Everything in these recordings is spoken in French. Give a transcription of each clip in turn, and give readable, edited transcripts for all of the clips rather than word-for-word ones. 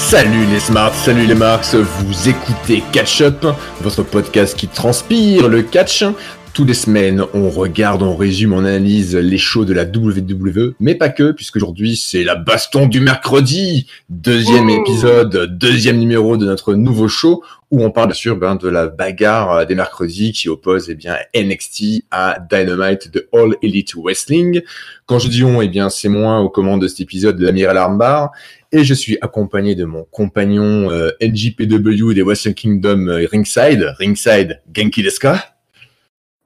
Salut les Smarts, salut les Marks, vous écoutez Catch Up, votre podcast qui transpire le catch. Toutes les semaines, on regarde, on résume, on analyse les shows de la WWE, mais pas que, puisqu'aujourd'hui c'est la baston du mercredi, deuxième épisode, deuxième numéro de notre nouveau show, où on parle bien sûr de la bagarre des mercredis qui oppose NXT à Dynamite de All Elite Wrestling. Quand je dis on, c'est moi aux commandes de cet épisode de l'Amiral Armbar, et je suis accompagné de mon compagnon NJPW des Wrestle Kingdom Ringside, Genki desu ka?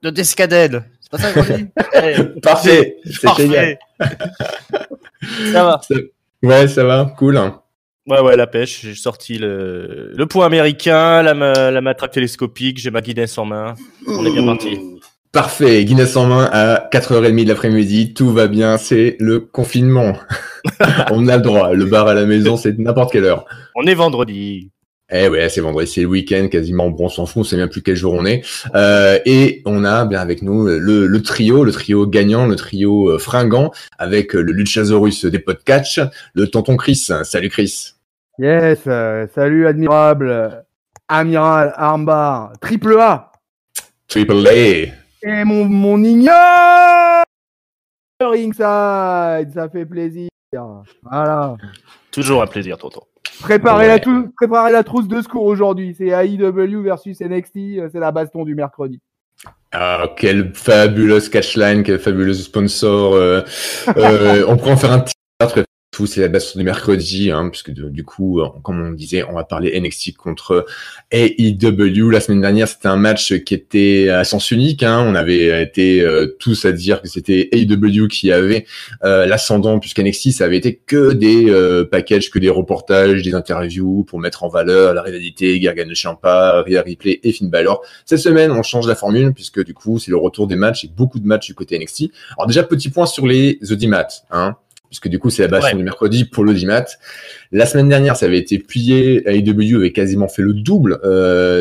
De Descadelle, c'est pas ça qu'on dit? Parfait, c'est génial. Ça va. Ouais, ça va, cool. Ouais, la pêche. J'ai sorti le point américain, la matraque télescopique, j'ai ma Guinness en main. On est bien parti. Parfait, Guinness en main à 4h30 de l'après-midi, tout va bien, c'est le confinement. On a le droit, le bar à la maison, c'est n'importe quelle heure. On est vendredi. Eh ouais, c'est vendredi, c'est le week-end quasiment. Bon, on s'en fout, on sait même plus quel jour on est. Et on a bien avec nous le trio gagnant, le trio fringant, avec le Luchasaurus des podcasts, le tonton Chris. Salut Chris. Yes, salut Amiral Armbar, triple A. Triple A. Et mon ignore Ringside, ça fait plaisir. Voilà. Toujours un plaisir, tonton. Préparez la trousse de secours aujourd'hui. C'est AEW versus NXT. C'est la baston du mercredi. Ah, quelle fabuleuse catchline, quel fabuleux sponsor. On pourrait en faire un petit tout, c'est la baston du mercredi, puisque du coup, comme on disait, on va parler NXT contre AEW. La semaine dernière, c'était un match qui était à sens unique. On avait été tous à dire que c'était AEW qui avait l'ascendant, puisqu'NXT, ça avait été que des packages, que des reportages, des interviews pour mettre en valeur la rivalité Gargano Ciampa, Rhea Ripley et Finn Balor. Cette semaine, on change la formule, puisque du coup, c'est le retour des matchs et beaucoup de matchs du côté NXT. Alors déjà, petit point sur les audimat, puisque du coup, c'est la baston du mercredi pour l'audimat. La semaine dernière, ça avait été plié. AEW avait quasiment fait le double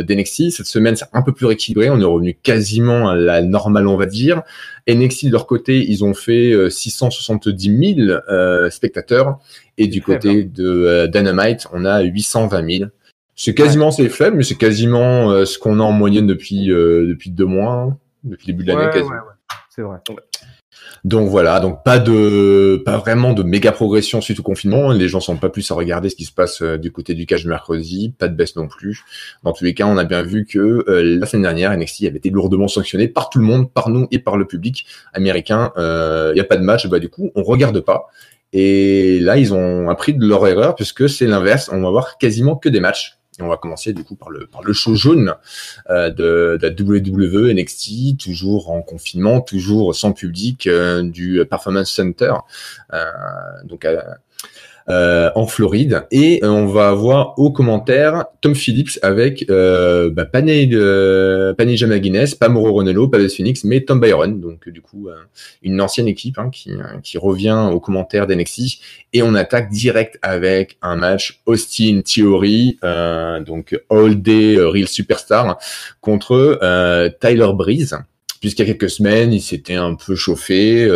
d'NXT. Cette semaine, c'est un peu plus rééquilibré. On est revenu quasiment à la normale, on va dire. NXT, de leur côté, ils ont fait 670 000 spectateurs. Et du côté de Dynamite, on a 820 000. C'est quasiment, c'est faible, mais c'est quasiment ce qu'on a en moyenne depuis 2 mois, depuis le début de l'année, quasiment. Ouais. C'est vrai. Ouais. Donc voilà, donc pas vraiment de méga progression suite au confinement. Les gens sont pas plus à regarder ce qui se passe du côté du catch du mercredi, pas de baisse non plus. Dans tous les cas, on a bien vu que la semaine dernière, NXT avait été lourdement sanctionné par tout le monde, par nous et par le public américain. Il y a pas de match, du coup, on regarde pas. Et là, ils ont appris de leur erreur puisque c'est l'inverse. On va voir quasiment que des matchs. Et on va commencer du coup par le show jaune de la WWE NXT, toujours en confinement, toujours sans public, du Performance Center, donc en Floride. Et on va avoir aux commentaires Tom Phillips avec pas Neja McGuinness, pas Mauro Ranallo, pas Beth Phoenix, mais Tom Byron. Donc du coup une ancienne équipe qui revient aux commentaires d'NXT. Et on attaque direct avec un match Austin Theory, donc All Day Real Superstar, contre Tyler Breeze. Puisqu'il y a quelques semaines, il s'était un peu chauffé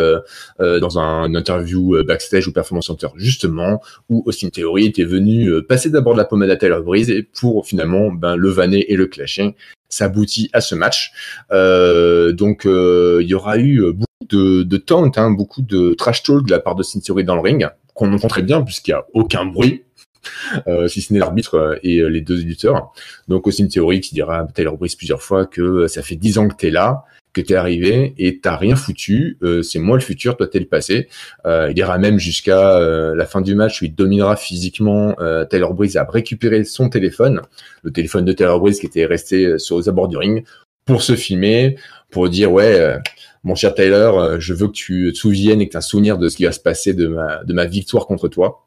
dans un interview backstage au Performance Center, justement, où Austin Theory était venu passer d'abord de la pommade à Tyler Breeze et pour finalement le vanner et le clasher. Ça aboutit à ce match. Donc, il y aura eu beaucoup de taunt, beaucoup de trash talk de la part d'Austin Theory dans le ring, qu'on entend très bien puisqu'il n'y a aucun bruit. Si ce n'est l'arbitre et les 2 éditeurs. Donc Austin Theory qui dira à Tyler Breeze plusieurs fois que ça fait 10 ans que t'es là, que t'es arrivé et t'as rien foutu, c'est moi le futur, toi t'es le passé. Il ira même jusqu'à la fin du match où il dominera physiquement Tyler Breeze à récupérer son téléphone, le téléphone de Tyler Breeze qui était resté sur les abords du ring, pour se filmer, pour dire mon cher Tyler, je veux que tu te souviennes et que tu aies un souvenir de ce qui va se passer de ma victoire contre toi.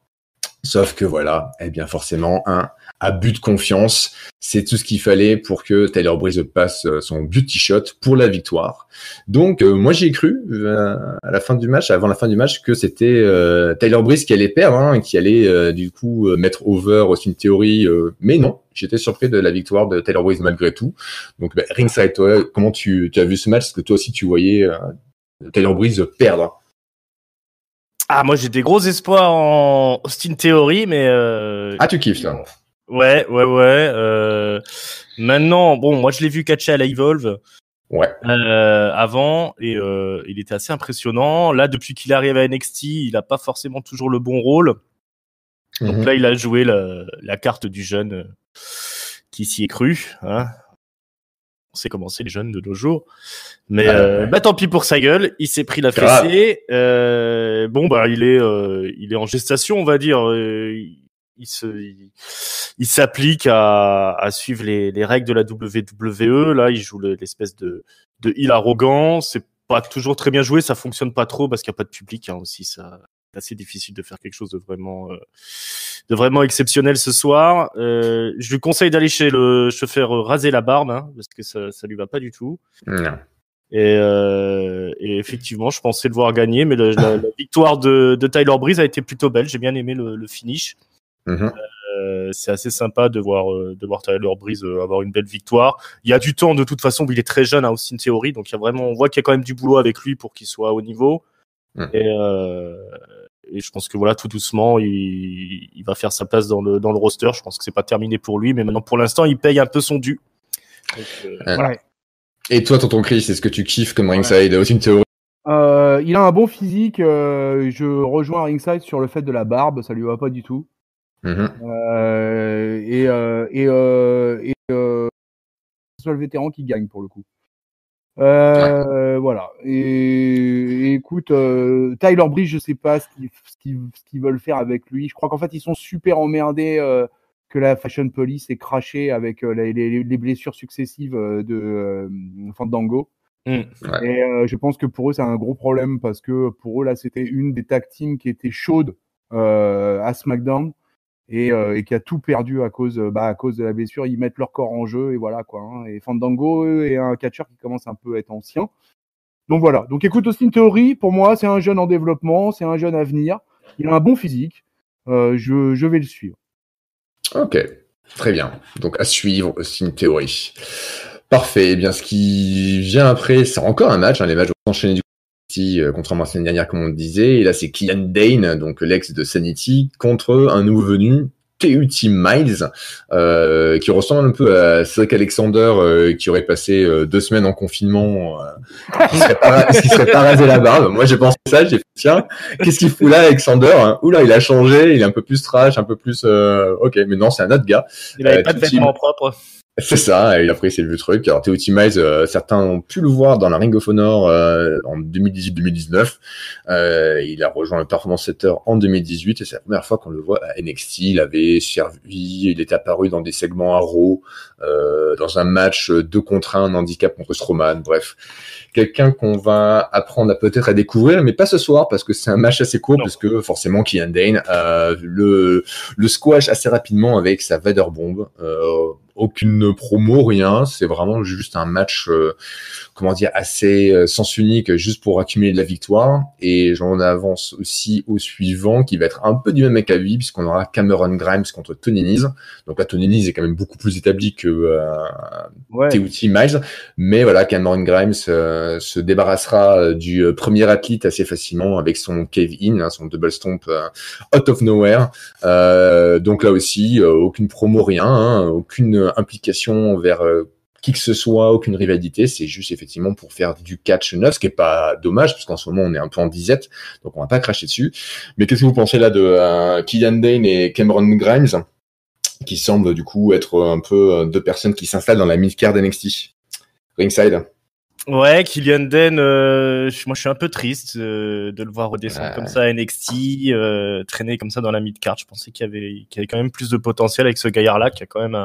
Sauf que voilà, forcément, un abus de confiance, c'est tout ce qu'il fallait pour que Tyler Breeze passe son beauty shot pour la victoire. Donc, moi, j'ai cru à la fin du match, avant la fin du match, que c'était Tyler Breeze qui allait perdre, qui allait du coup mettre over Austin Theory, mais non. J'étais surpris de la victoire de Tyler Breeze malgré tout. Donc, Ringside, toi, comment tu as vu ce match? Est-ce que toi aussi tu voyais Tyler Breeze perdre? Ah, moi j'ai des gros espoirs en Austin Theory, mais Ah, tu kiffes ça. ouais. Maintenant, bon, moi je l'ai vu catcher à la Evolve Ouais. avant et il était assez impressionnant. Là, depuis qu'il arrive à NXT, il a pas forcément toujours le bon rôle. Donc là, il a joué la carte du jeune qui s'y est cru. Hein. On sait comment c'est les jeunes de nos jours. Mais tant pis pour sa gueule, il s'est pris la fessée. Bon bah il est en gestation, on va dire. Il s'applique à suivre les règles de la WWE. Là, il joue l'espèce de heel arrogant. C'est pas toujours très bien joué, ça fonctionne pas trop parce qu'il y a pas de public aussi. Ça, c'est assez difficile de faire quelque chose de vraiment exceptionnel ce soir. Je lui conseille d'aller chez le chauffeur raser la barbe, hein, parce que ça lui va pas du tout. Non. Et effectivement, je pensais le voir gagner, mais la victoire de Tyler Breeze a été plutôt belle. J'ai bien aimé le finish. C'est assez sympa de voir Tyler Breeze avoir une belle victoire. Il y a du temps de toute façon, il est très jeune à Austin Theory, donc on voit qu'il y a quand même du boulot avec lui pour qu'il soit au niveau. Et je pense que voilà, tout doucement, il va faire sa place dans le roster. Je pense que c'est pas terminé pour lui, mais maintenant pour l'instant, il paye un peu son dû. Donc, Ouais. Et toi, tonton Chris, est-ce que tu kiffes comme Ringside Austin Theory? Il a un bon physique. Je rejoins Ringside sur le fait de la barbe, ça lui va pas du tout. C'est le vétéran qui gagne pour le coup. Voilà. Et écoute, Tyler Breeze, je sais pas ce qu'ils veulent faire avec lui. Je crois qu'en fait ils sont super emmerdés que la Fashion Police ait craché avec les blessures successives de Fandango. Ouais. Et je pense que pour eux c'est un gros problème parce que pour eux là c'était une des tag teams qui était chaude à SmackDown. Et qui a tout perdu à cause de la blessure. Ils mettent leur corps en jeu et voilà quoi. Hein. Et Fandango est un catcheur qui commence un peu à être ancien. Donc voilà. Donc écoute, Austin Theory, pour moi, c'est un jeune en développement, c'est un jeune à venir. Il a un bon physique. Je vais le suivre. Ok, très bien. Donc à suivre Austin Theory. Parfait. Eh bien, ce qui vient après, c'est encore un match. Les matchs vont s'enchaîner du contrairement à la semaine dernière, comme on le disait. Et là, c'est Killian Dane, donc l'ex de Sanity, contre un nouveau venu, TUT Miles, qui ressemble un peu à Cedric Alexander, qui aurait passé 2 semaines en confinement, qui serait pas rasé la barbe. Moi, j'ai pensé ça, j'ai fait, tiens, qu'est-ce qu'il fout là, Alexander? Oula, il a changé, il est un peu plus trash, un peu plus, ok, mais non, c'est un autre gars. Il avait pas de vêtements propres. C'est ça, il a pris, c'est le truc. Alors, TUT Miles, certains ont pu le voir dans la Ring of Honor en 2018-2019. Il a rejoint le Performance Center en 2018 et c'est la première fois qu'on le voit à NXT. Il avait servi, il était apparu dans des segments à Raw, dans un match 2 contre 1, un handicap contre Strowman. Bref, quelqu'un qu'on va apprendre peut-être à découvrir, mais pas ce soir parce que c'est un match assez court, parce que forcément Killian Dane le squash assez rapidement avec sa Vader Bomb. Aucune promo, rien. C'est vraiment juste un match, assez sens unique, juste pour accumuler de la victoire. Et j'en avance aussi au suivant, qui va être un peu du même acabit, puisqu'on aura Cameron Grimes contre Tony Nese. Donc là, Tony Nese est quand même beaucoup plus établi que TUT Miles. Mais voilà, Cameron Grimes se débarrassera du premier athlète assez facilement avec son cave-in, son double stomp out of nowhere. Donc là aussi, aucune promo, rien, aucune implication vers qui que ce soit, aucune rivalité, c'est juste effectivement pour faire du catch neuf, ce qui est pas dommage, parce qu'en ce moment on est un peu en disette, donc on va pas cracher dessus. Mais qu'est-ce que vous pensez là de Killian Dane et Cameron Grimes, qui semblent du coup être un peu 2 personnes qui s'installent dans la mid-card NXT Ringside? Ouais, Killian Dane, moi je suis un peu triste de le voir redescendre comme ça à NXT, traîner comme ça dans la mid-card. Je pensais qu'il y avait quand même plus de potentiel avec ce gaillard-là, qui a quand même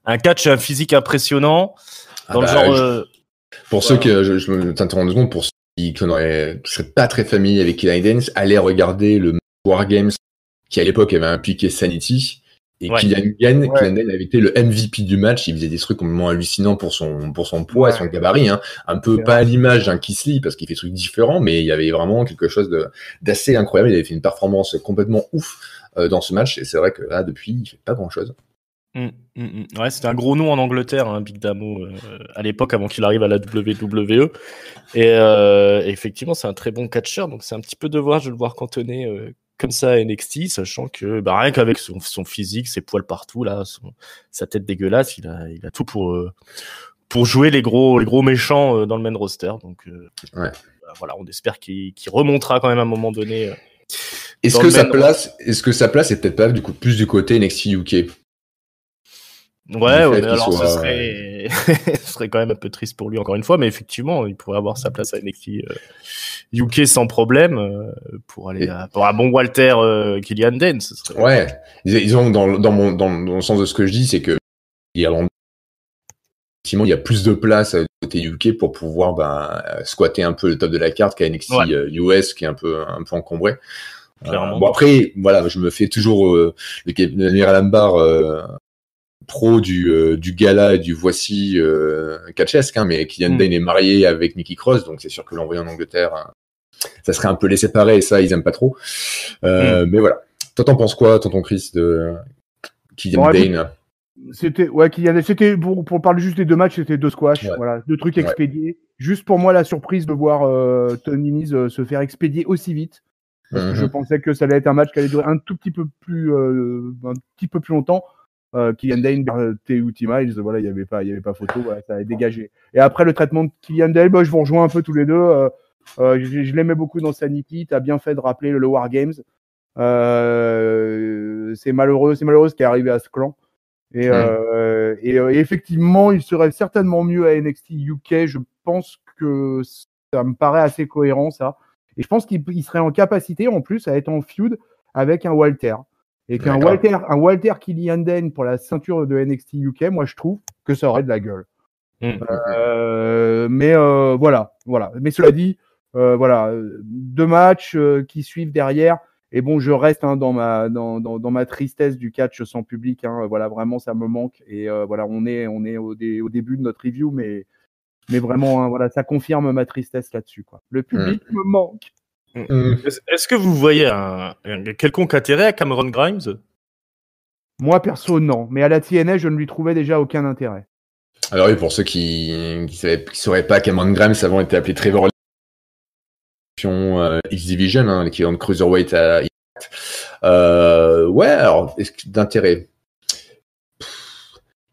un catch, un physique impressionnant. Dans le genre. Pour ceux que je me t'interromps 2 secondes, pour ceux qui seraient pas très familiers avec Killian Dane, allez regarder le War Games qui à l'époque avait impliqué Sanity. Et Killian Dane avait été le MVP du match. Il faisait des trucs complètement hallucinants pour son poids et son gabarit, hein. Un peu pas à l'image d'un Keith Lee parce qu'il fait des trucs différents, mais il y avait vraiment quelque chose d'assez incroyable. Il avait fait une performance complètement ouf dans ce match. Et c'est vrai que là, depuis, il fait pas grand chose. Ouais, c'était un gros nom en Angleterre, hein, Big Damo, à l'époque, avant qu'il arrive à la WWE. Et effectivement, c'est un très bon catcheur, donc c'est un petit peu devoir de le voir cantonner comme ça à NXT, sachant que rien qu'avec son physique, ses poils partout, là, sa tête dégueulasse, il a tout pour jouer les gros méchants dans le main roster. Donc voilà, on espère qu'il remontera quand même à un moment donné. Est-ce que sa place est peut-être pas du coup plus du côté NXT UK? Ouais, mais alors ce serait quand même un peu triste pour lui encore une fois, mais effectivement, il pourrait avoir sa place à NXT UK sans problème pour aller pour un bon Walter Killian Dane. Ce serait... Ouais, ils ont dans le sens de ce que je dis, c'est que effectivement, il y a plus de place du côté UK pour pouvoir squatter un peu le top de la carte qu'à NXT US qui est un peu encombré. Bon après, voilà, je me fais toujours le Alan Barr pro du gala et du voici catchesque, hein, mais Killian Dane est marié avec Nikki Cross, donc c'est sûr que l'envoyer en Angleterre, ça serait un peu les séparer, et ça ils aiment pas trop. Mais voilà. Toi t'en penses quoi, tonton Chris, de Killian Dane? C'était pour parler juste des 2 matchs, c'était 2 squash, voilà, 2 trucs expédiés. Juste pour moi la surprise de voir Tony Nese se faire expédier aussi vite. Parce que je pensais que ça allait être un match qui allait durer un petit peu plus longtemps. Killian Dane, T.U.T. Miles, voilà, il y avait pas photo, voilà, ça avait dégagé. Et après le traitement de Killian Dane, je vous rejoins un peu tous les deux. Je l'aimais beaucoup dans Sanity. T'as bien fait de rappeler le War Games. C'est malheureux ce qui est arrivé à ce clan. Et effectivement, il serait certainement mieux à NXT UK. Je pense que ça me paraît assez cohérent, ça. Et je pense qu'il serait en capacité, en plus, à être en feud avec un Walter. Et qu'un Walter Killian Dane pour la ceinture de NXT UK, moi, je trouve que ça aurait de la gueule. Mais voilà. Mais cela dit, 2 matchs qui suivent derrière. Et bon, je reste dans ma tristesse du catch sans public. Hein, voilà, vraiment, ça me manque. Et voilà, on est au début de notre review, mais vraiment, hein, voilà, ça confirme ma tristesse là-dessus, quoi. Le public me manque. Est-ce que vous voyez un quelconque intérêt à Cameron Grimes? Moi, perso, non. Mais à la TNA, je ne lui trouvais déjà aucun intérêt. Alors oui, pour ceux qui sauraient pas, Cameron Grimes avant était appelé Trevor X-Division, hein, l'équivalent de Cruiserweight à Impact. Alors, est-ce que d'intérêt?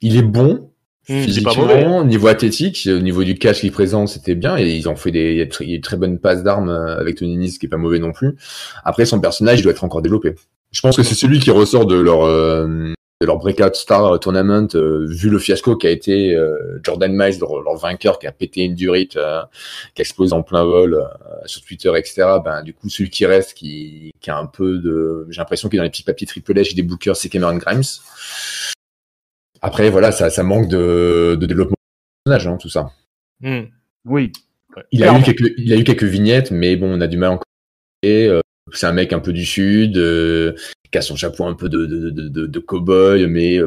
Il est bon. Physiquement, niveau athlétique, au niveau du catch qu'il présente, c'était bien, et ils ont fait des très bonnes passes d'armes avec Tony Nese, qui est pas mauvais non plus. Après, son personnage, il doit être encore développé. Je pense que c'est celui qui ressort de leur Breakout Star Tournament, vu le fiasco qu'a été Jordan Miles, leur vainqueur, qui a pété une durite, qui explose en plein vol sur Twitter, etc. Du coup, celui qui reste, qui a un peu j'ai l'impression qu'il est dans les petits papiers Triple H et des bookers, c'est Cameron Grimes. Après, voilà, ça manque de développement de personnage, hein, tout ça. Oui. Il a eu quelques vignettes, mais bon, on a du mal encore. C'est un mec un peu du sud, qui a son chapeau un peu de cow-boy, mais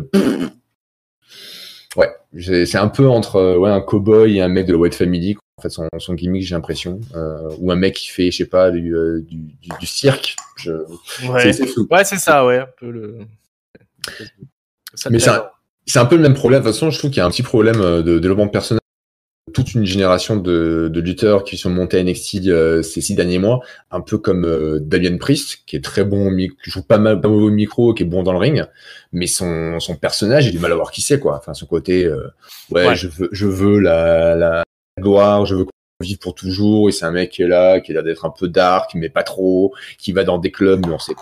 c'est un peu entre un cow-boy et un mec de la White Family. En fait, son gimmick, j'ai l'impression, ou un mec qui fait, je sais pas, du cirque. C'est fou. Ouais, c'est ça, ouais, un peu le. Mais c'est un peu le même problème. De toute façon, je trouve qu'il y a un petit problème de développement de personnage. Toute une génération de lutteurs qui sont montés à NXT ces 6 derniers mois, un peu comme Damian Priest, qui est très bon, qui joue pas mauvais au micro, qui est bon dans le ring, mais son personnage, il a du mal à voir qui c'est, quoi. Enfin, son côté, je veux la gloire, je veux qu'on vive pour toujours, et c'est un mec qui est là, qui a l'air d'être un peu dark, mais pas trop, qui va dans des clubs, mais on sait.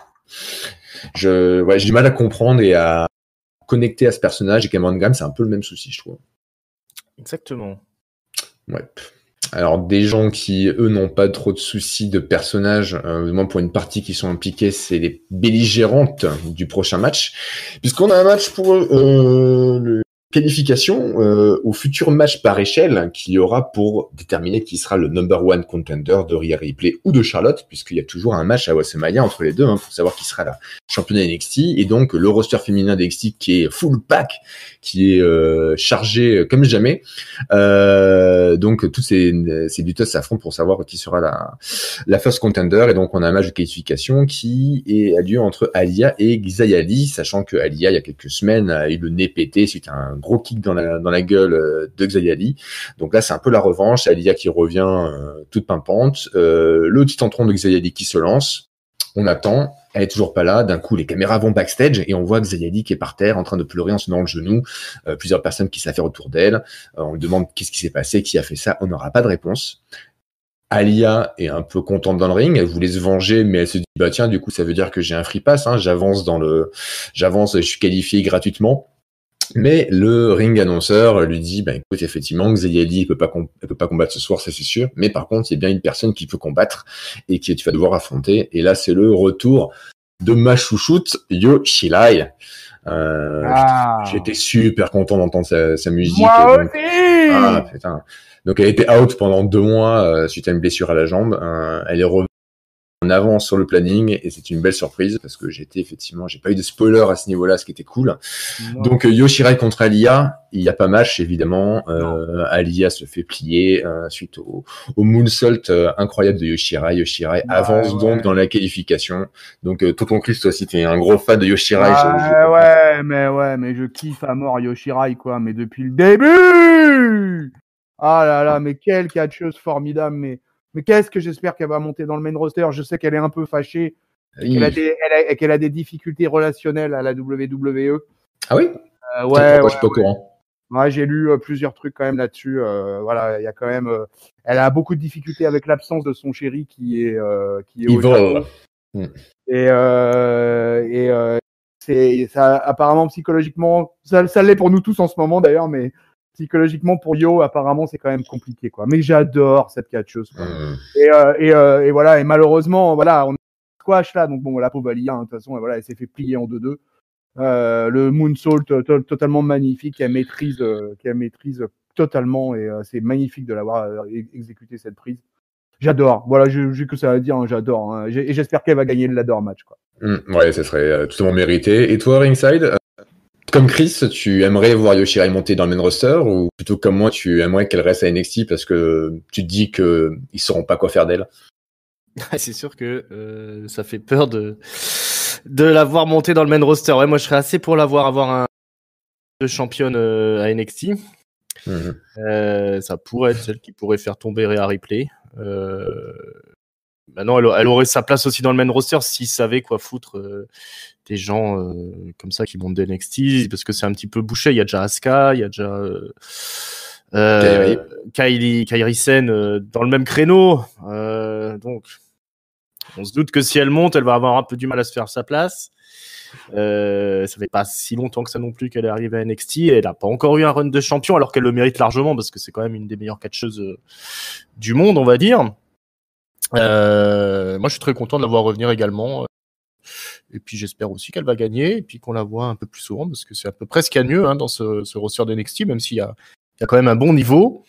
J'ai du mal à comprendre et à connecter à ce personnage, et Cameron Grimes, c'est un peu le même souci, je trouve. Exactement. Ouais. Alors, des gens qui, eux, n'ont pas trop de soucis de personnages, moins pour une partie qui sont impliqués, c'est les belligérantes du prochain match. Puisqu'on a un match pour le qualification au futur match par échelle qu'il y aura pour déterminer qui sera le number one contender de Rhea Ripley ou de Charlotte, puisqu'il y a toujours un match à WrestleMania entre les deux pour savoir qui sera la championne NXT, et donc le roster féminin d'NXT qui est full pack, qui est chargé comme jamais. Donc tous ces lutteuses s'affrontent pour savoir qui sera la first contender, et donc on a un match de qualification qui a lieu entre Aliyah et Xia Ali, sachant que Aliyah il y a quelques semaines a eu le nez pété suite à un gros kick dans la gueule de Xia Ali. Donc là c'est un peu la revanche, Aliyah qui revient toute pimpante, le titantron de Xia Ali qui se lance, on attend, elle est toujours pas là, d'un coup les caméras vont backstage et on voit Xia Ali qui est par terre en train de pleurer en se donnant le genou, plusieurs personnes qui s'affairent autour d'elle, on lui demande qu'est-ce qui s'est passé, qui a fait ça, on n'aura pas de réponse. Aliyah est un peu contente dans le ring, elle voulait se venger, mais elle se dit bah tiens, du coup ça veut dire que j'ai un free pass, j'avance, je suis qualifié gratuitement. Mais le ring annonceur lui dit bah écoute, effectivement Xia Ali peut pas combattre ce soir, ça c'est sûr, mais par contre il y a bien une personne qui peut combattre et que tu vas devoir affronter, et là c'est le retour de ma chouchoute Io Shirai. J'étais super content d'entendre sa musique. Moi donc, aussi. putain. Donc elle était out pendant 2 mois suite à une blessure à la jambe. Elle est revenue en avance sur le planning et c'est une belle surprise parce que j'ai pas eu de spoiler à ce niveau-là, ce qui était cool. Donc Io Shirai contre Aliyah, il y a pas match évidemment. Aliyah se fait plier suite au moonsault incroyable de Io Shirai. Io Shirai avance donc dans la qualification. Donc tonton Chris, toi aussi t'es un gros fan de Io Shirai. Mais je kiffe à mort Io Shirai quoi, mais depuis le début. Ah là là, mais quelle catcheuse formidable, mais qu'est-ce que j'espère qu'elle va monter dans le main roster. Je sais qu'elle est un peu fâchée, qu'elle a des difficultés relationnelles à la WWE. Ah oui? Je suis pas au courant. Ouais, j'ai lu plusieurs trucs quand même là-dessus. Voilà, il y a quand même, elle a beaucoup de difficultés avec l'absence de son chéri qui est au Japon. Et c'est ça, apparemment psychologiquement, ça l'est pour nous tous en ce moment d'ailleurs, mais psychologiquement pour Io apparemment c'est quand même compliqué quoi. Mais j'adore cette catcheuse. Et voilà, et malheureusement voilà, on a squash là, donc bon la pauvre Aliyah de toute façon voilà, elle s'est fait plier en 2-2. Le moonsault totalement magnifique, qu'elle maîtrise totalement, et c'est magnifique de l'avoir exécuté cette prise. J'adore. Voilà, j'ai que ça à dire, j'adore. Et j'espère qu'elle va gagner le ladder match quoi. Ouais, ça serait totalement mérité. Et toi, Ringside, comme Chris, tu aimerais voir Io Shirai monter dans le main roster, ou plutôt comme moi, tu aimerais qu'elle reste à NXT parce que tu te dis que ils sauront pas quoi faire d'elle? C'est sûr que ça fait peur de la voir monter dans le main roster. Ouais, moi je serais assez pour avoir un de championne à NXT. Ça pourrait être celle qui pourrait faire tomber Rhea Ripley. Maintenant, elle aurait sa place aussi dans le main roster s'ils savaient quoi foutre des gens comme ça qui montent de NXT, parce que c'est un petit peu bouché. Il y a déjà Asuka, il y a déjà Kairi Sen dans le même créneau. Donc, on se doute que si elle monte, elle va avoir un peu du mal à se faire sa place. Ça fait pas si longtemps que ça non plus qu'elle est arrivée à NXT, et elle a pas encore eu un run de champion, alors qu'elle le mérite largement parce que c'est quand même une des meilleures catcheuses du monde, on va dire. Moi, je suis très content de la voir revenir également. Et puis, j'espère aussi qu'elle va gagner et puis qu'on la voit un peu plus souvent, parce que c'est à peu près ce qu'il y a de mieux dans ce roster de NXT, même s'il y a quand même un bon niveau.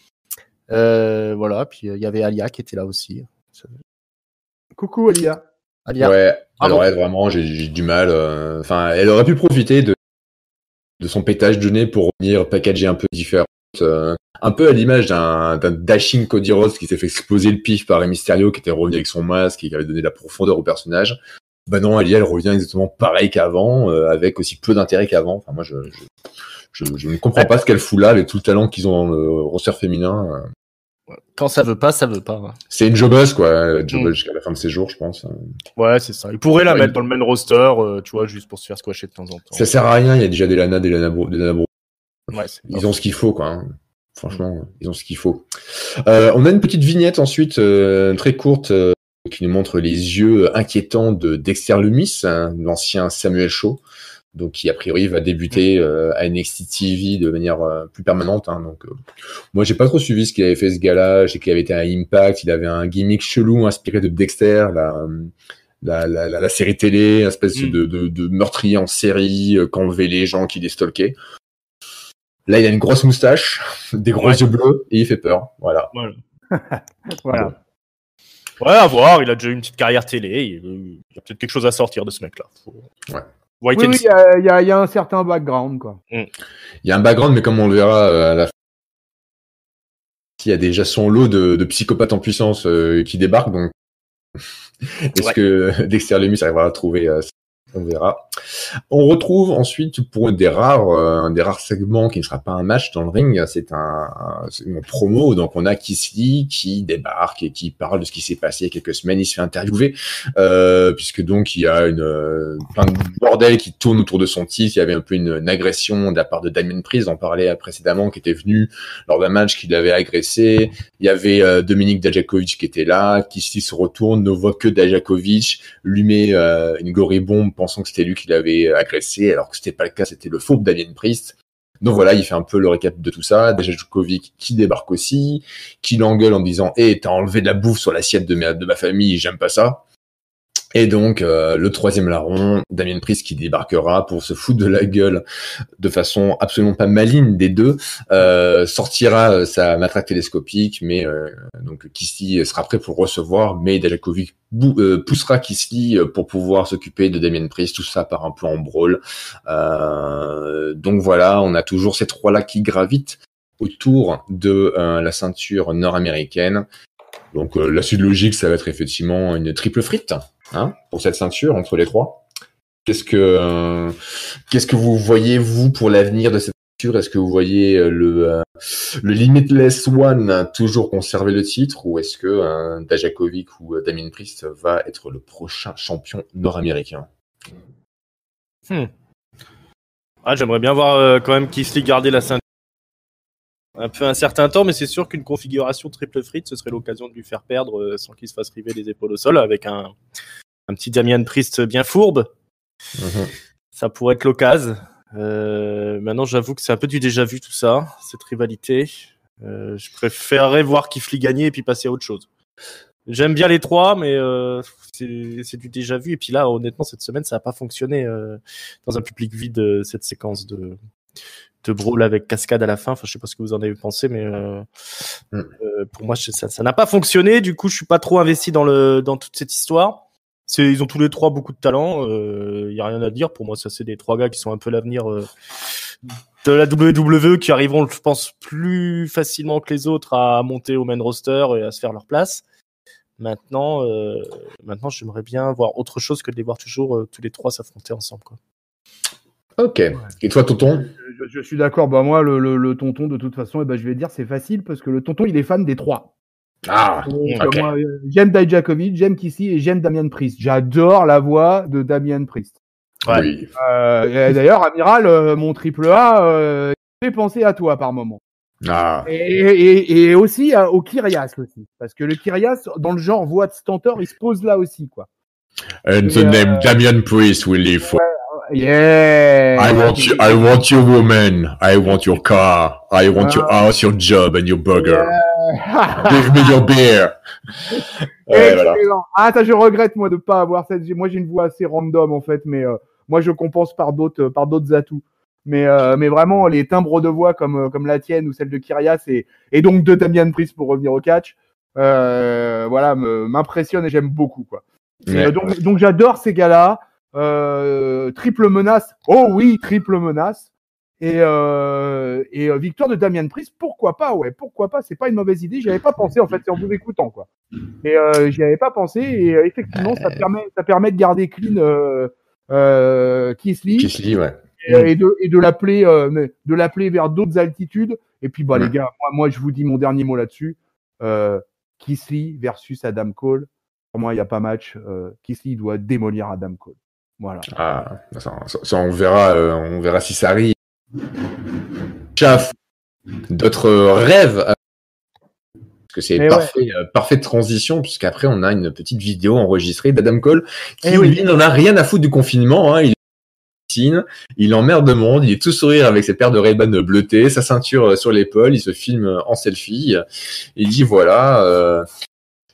Voilà. Puis, il y avait Aliyah qui était là aussi. Coucou Aliyah. Ouais, alors elle, vraiment, j'ai du mal. Enfin, elle aurait pu profiter de son pétage de nez pour revenir packager un peu différent. Un peu à l'image d'un dashing Cody Rhodes qui s'est fait exploser le pif par Rey Mysterio, qui était revenu avec son masque et qui avait donné de la profondeur au personnage. Bah non, Aliyah, elle revient exactement pareil qu'avant, avec aussi peu d'intérêt qu'avant. Enfin, moi, je ne comprends pas ce qu'elle fout là, avec tout le talent qu'ils ont dans le roster féminin. Quand ça veut pas, ça veut pas. Ouais. C'est une jobbeuse, quoi. Jobbeuse jusqu'à la fin de ses jours, je pense. Ouais, c'est ça. Il pourrait la mettre dans le main roster, tu vois, juste pour se faire squasher de temps en temps. Ça sert à rien, il y a déjà des Lana Bro. Ouais, ils ont ce qu'il faut, quoi. Franchement, ils ont ce qu'il faut. On a une petite vignette ensuite, très courte, qui nous montre les yeux inquiétants de Dexter Lumis, l'ancien Samuel Shaw, donc qui a priori va débuter à NXT TV de manière plus permanente. Donc, moi, j'ai pas trop suivi ce qu'il avait fait ce gars-là. Je sais qu'il avait été à Impact, il avait un gimmick chelou inspiré de Dexter, la série télé, une espèce de meurtrier en série, qu'enlevait les gens qui les stalkaient. Là, il a une grosse moustache, des gros yeux bleus, et il fait peur. Voilà. Voilà. Ouais, à voir. Il a déjà eu une petite carrière télé. Il y a peut-être quelque chose à sortir de ce mec-là. Ouais. Oui, il y a un certain background, quoi. Il y a un background, mais comme on le verra à la fin, il y a déjà son lot de psychopathes en puissance qui débarquent. Donc, est-ce que Dexter Lumis arrivera à trouver on verra. On retrouve ensuite pour un des rares segments qui ne sera pas un match dans le ring, c'est une promo. Donc on a Keith Lee qui débarque et qui parle de ce qui s'est passé il y a quelques semaines. Il se fait interviewer puisque donc il y a plein de bordel qui tourne autour de son titre. Il y avait un peu une agression de la part de Damien Priest, on parlait précédemment, qui était venu lors d'un match qui l'avait agressé. Il y avait Dominic Dijakovic qui était là. Keith Lee se retourne, ne voit que Dijakovic, lui met une gorille-bombe pensant que c'était lui qui l'avait agressé, alors que c'était pas le cas, c'était le faux Damien Priest. Donc voilà, il fait un peu le récap de tout ça. Dijakovic qui débarque aussi, qui l'engueule en disant « Hey, t'as enlevé de la bouffe sur l'assiette de ma famille, j'aime pas ça ». Et donc, le troisième larron, Damien Priest qui débarquera pour se foutre de la gueule de façon absolument pas maligne des deux, sortira sa matraque télescopique, mais donc Keith Lee sera prêt pour recevoir, mais Dijakovic poussera Keith Lee pour pouvoir s'occuper de Damien Priest, tout ça par un plan en brawl. Donc voilà, on a toujours ces trois-là qui gravitent autour de la ceinture nord-américaine. Donc la suite logique, ça va être effectivement une triple frite. Pour cette ceinture entre les trois. Qu'est-ce que vous voyez vous pour l'avenir de cette ceinture? Est-ce que vous voyez le Limitless One toujours conserver le titre, ou est-ce que Dijakovic ou Damien Priest va être le prochain champion nord-américain? J'aimerais bien voir quand même Keith Lee garder la ceinture un peu un certain temps, mais c'est sûr qu'une configuration triple frite, ce serait l'occasion de lui faire perdre sans qu'il se fasse river les épaules au sol, avec un petit Damien Priest bien fourbe. Ça pourrait être l'occasion. Maintenant, j'avoue que c'est un peu du déjà vu tout ça, cette rivalité. Je préférerais voir Keith Lee gagner et puis passer à autre chose. J'aime bien les trois, mais c'est du déjà vu. Et puis là, honnêtement, cette semaine, ça n'a pas fonctionné dans un public vide, cette séquence de brawl avec cascade à la fin. Enfin, je sais pas ce que vous en avez pensé, mais pour moi, ça n'a pas fonctionné. Du coup, je suis pas trop investi dans toute cette histoire. Ils ont tous les trois beaucoup de talent. Y a rien à dire. Pour moi, ça c'est des trois gars qui sont un peu l'avenir de la WWE, qui arriveront, je pense, plus facilement que les autres à monter au main roster et à se faire leur place. Maintenant, j'aimerais bien voir autre chose que de les voir toujours tous les trois s'affronter ensemble, quoi. Ok. Et toi, tonton? Je suis d'accord. Bah moi, le tonton, de toute façon, je vais dire c'est facile parce que le tonton, il est fan des trois. Ok. Moi, j'aime Dijakovic, j'aime Keith Lee et j'aime Damien Priest. J'adore la voix de Damien Priest. Ouais. Oui. D'ailleurs, Amiral, mon triple A, fait penser à toi par moment. Et aussi au Kyrias aussi, parce que le Kyrias, dans le genre voix de stentor, il se pose là aussi, quoi. And the name Damien Priest will live for. Yeah. I want your woman. I want your car. I want your house, your job, and your burger. Give me your beer. Voilà. Je regrette moi de pas avoir cette. Moi, j'ai une voix assez random en fait, mais moi, je compense par d'autres atouts. Mais vraiment, les timbres de voix comme la tienne ou celle de Kyrias et donc de Damien Priest pour revenir au catch, voilà, m'impressionnent et j'aime beaucoup, quoi. Ouais. Donc j'adore ces gars-là. Triple menace. Oh oui, triple menace. Et victoire de Damien Priest, pourquoi pas, c'est pas une mauvaise idée, j'y avais pas pensé en fait, c'est en vous écoutant, quoi. Et j'y avais pas pensé, et effectivement ça permet de garder clean Keith Lee, ouais. et de l'appeler vers d'autres altitudes. Et puis les gars, moi je vous dis mon dernier mot là-dessus, Keith Lee versus Adam Cole, pour moi il y a pas match. Keith Lee doit démolir Adam Cole, voilà. Ça on verra si ça arrive. D'autres rêves, parce que c'est parfaite transition, puisqu'après on a une petite vidéo enregistrée d'Adam Cole qui lui n'en a rien à foutre du confinement, il emmerde le monde, il est tout sourire avec ses paires de Ray-Ban bleutées, sa ceinture sur l'épaule, il se filme en selfie, il dit voilà,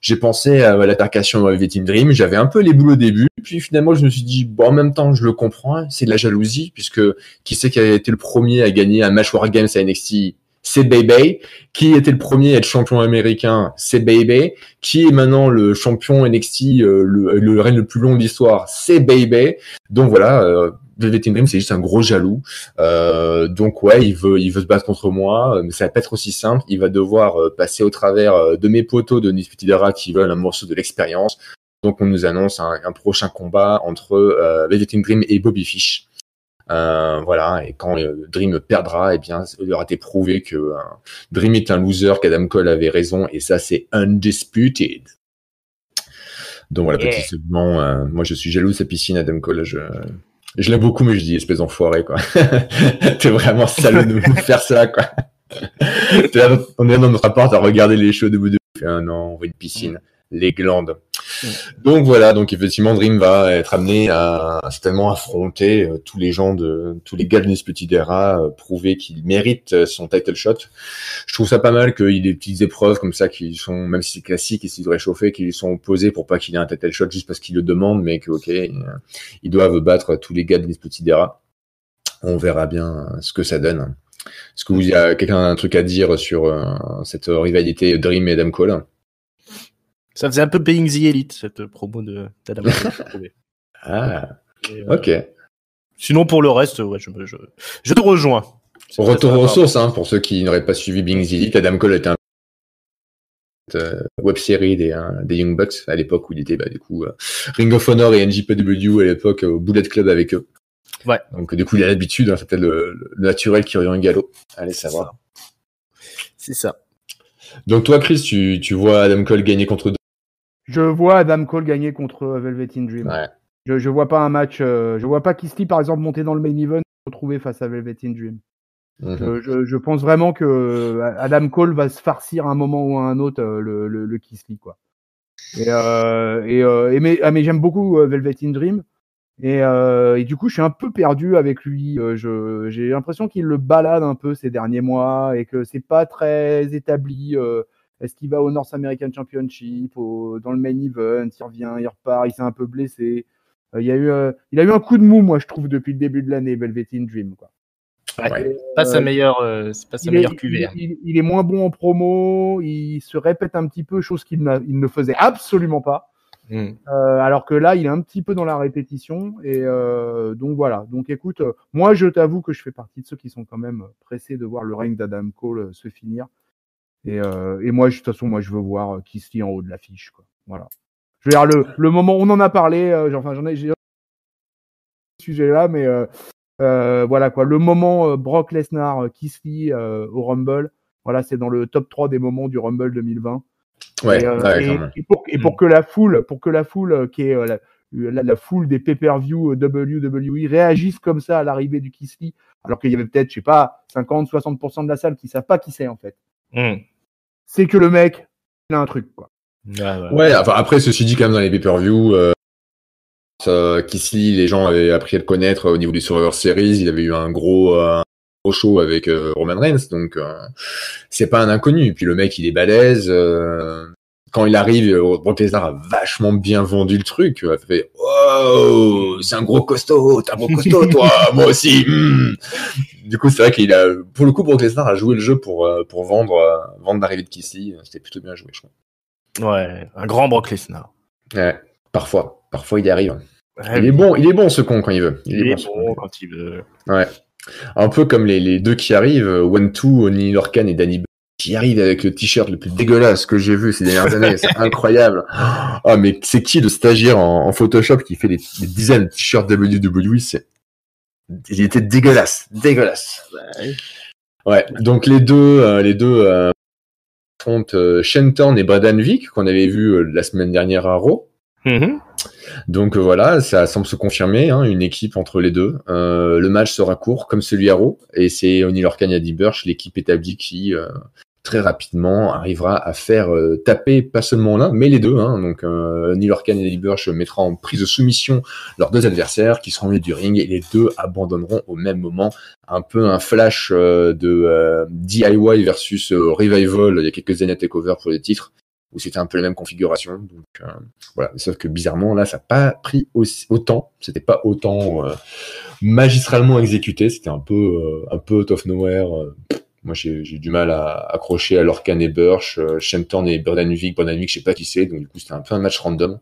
j'ai pensé à l'attaquation de Velvet Dream. J'avais un peu les boules au début, puis finalement je me suis dit bon, en même temps je le comprends, c'est de la jalousie puisque qui c'est qui a été le premier à gagner un match War Games à NXT? C'est Baby. Qui était le premier à être champion américain? C'est Baby. Qui est maintenant le champion NXT, le règne le plus long de l'histoire? C'est Baby. Donc voilà, Velvet Dream, c'est juste un gros jaloux. Donc ouais, il veut se battre contre moi, mais ça va pas être aussi simple. Il va devoir passer au travers de mes poteaux de Undisputed Era qui veulent un morceau de l'expérience. Donc on nous annonce un prochain combat entre Velvet Dream et Bobby Fish. Voilà, et quand Dream perdra, eh bien, il aura été prouvé que Dream est un loser, qu'Adam Cole avait raison, et ça, c'est undisputed. Donc voilà, petit segment. Moi, je suis jaloux de sa piscine, Adam Cole. Je l'aime beaucoup, mais je dis espèce d'enfoiré, quoi. T'es vraiment salaud de nous faire ça, quoi. On est dans notre appart à regarder les shows de vous deux. Non, on veut une piscine. Les glandes. Donc voilà, donc effectivement Dream va être amené à certainement affronter tous les gars de Undisputed Era, prouver qu'il mérite son title shot. Je trouve ça pas mal qu'il y ait des petites épreuves comme ça qui sont, même si c'est classique et s'ils devraient chauffer, qu'ils sont opposés pour pas qu'il ait un title shot juste parce qu'il le demande, mais que ils doivent battre tous les gars de Undisputed Era. On verra bien ce que ça donne. Est-ce que vous y a quelqu'un a un truc à dire sur cette rivalité Dream et Adam Cole? Ça faisait un peu Being the Elite, cette promo d'Adam Cole. Ah, ok. Sinon, pour le reste, ouais, je te rejoins. Retour aux sources, hein, pour ceux qui n'auraient pas suivi Being the Elite, Adam Cole était un web-série des Young Bucks à l'époque où il était du coup Ring of Honor et NJPW à l'époque au Bullet Club avec eux. Ouais. Donc du coup il a l'habitude, hein, c'est peut-être le naturel qui revient en galop. Allez savoir. C'est ça. Donc toi Chris, tu vois Adam Cole gagner contre Je vois Adam Cole gagner contre Velvet Dream. Ouais. Je vois pas un match. Je vois pas Keith Lee par exemple monter dans le main event et se retrouver face à Velvet Dream. Je pense vraiment que Adam Cole va se farcir à un moment ou à un autre le Keith Lee, quoi. Mais j'aime beaucoup Velvet Dream et du coup je suis un peu perdu avec lui. J'ai l'impression qu'il le balade un peu ces derniers mois et que c'est pas très établi. Est-ce qu'il va au North American Championship, dans le main event, il revient, il repart, il s'est un peu blessé. Il a eu un coup de mou, moi, je trouve, depuis le début de l'année, Velvet Dream, quoi. Ouais. Pas sa meilleure QV. Il est moins bon en promo, il se répète un petit peu, chose qu'il ne faisait absolument pas. Alors que là, il est un petit peu dans la répétition. Et donc voilà. Donc écoute, moi, je t'avoue que je fais partie de ceux qui sont quand même pressés de voir le règne d'Adam Cole se finir. Et moi, de toute façon, je veux voir Keith Lee en haut de l'affiche, quoi. Voilà. Je veux dire, le moment, on en a parlé, j'ai ce sujet-là, mais voilà, quoi. Le moment Brock Lesnar, Keith Lee au Rumble, voilà, c'est dans le top 3 des moments du Rumble 2020. Ouais, pour que la foule qui est la foule des pay-per-view WWE réagisse comme ça à l'arrivée du Keith Lee, alors qu'il y avait peut-être, je sais pas, 50-60% de la salle qui savent pas qui c'est, en fait. C'est que le mec, il a un truc, quoi. Ouais, enfin après, ceci dit, quand même, dans les pay-per-view, Keith Lee, les gens avaient appris à le connaître au niveau du Survivor Series, il avait eu un gros show avec Roman Reigns, donc c'est pas un inconnu. Puis le mec, il est balèze. Quand il arrive, Brock Lesnar a vachement bien vendu le truc. Il a fait « Oh, c'est un gros costaud, t'es un gros costaud, toi, moi aussi. » Du coup, c'est vrai qu'il a, pour le coup, Brock Lesnar a joué le jeu pour vendre l'arrivée de Keith Lee. C'était plutôt bien joué, je crois. Ouais, un grand Brock Lesnar. Ouais, parfois il y arrive. Ouais, il est bon ce con quand il veut. Il est bon quand il veut. Ouais. Un peu comme les deux qui arrivent, One-Two, Oney Lorcan et Danny Burch, qui arrivent avec le t-shirt le plus dégueulasse que j'ai vu ces dernières années. C'est incroyable. Ah, mais c'est qui le stagiaire en Photoshop qui fait des dizaines de t-shirts WWE? Il était dégueulasse. Ouais. Donc les deux affrontent Shenton et Braden Vick qu'on avait vu la semaine dernière à Raw. Donc voilà, ça semble se confirmer, hein, une équipe entre les deux. Le match sera court comme celui à Raw, et c'est Oney Lorcan et Danny Burch, l'équipe établie qui très rapidement arrivera à faire taper pas seulement l'un, mais les deux. Hein. Donc Oney Lorcan et Danny Burch mettra en prise de soumission leurs deux adversaires qui seront au milieu du ring, et les deux abandonneront au même moment. Un peu un flash de DIY versus Revival il y a quelques années à TakeOver pour les titres. où c'était un peu la même configuration. Donc voilà, sauf que bizarrement là, ça n'a pas pris autant. C'était pas autant magistralement exécuté. C'était un peu out of nowhere. Moi, j'ai du mal à accrocher à Lorcan et Burch, Shenton et Bogdanovic. Bogdanovic, je sais pas qui c'est, donc du coup, c'était un peu un match random.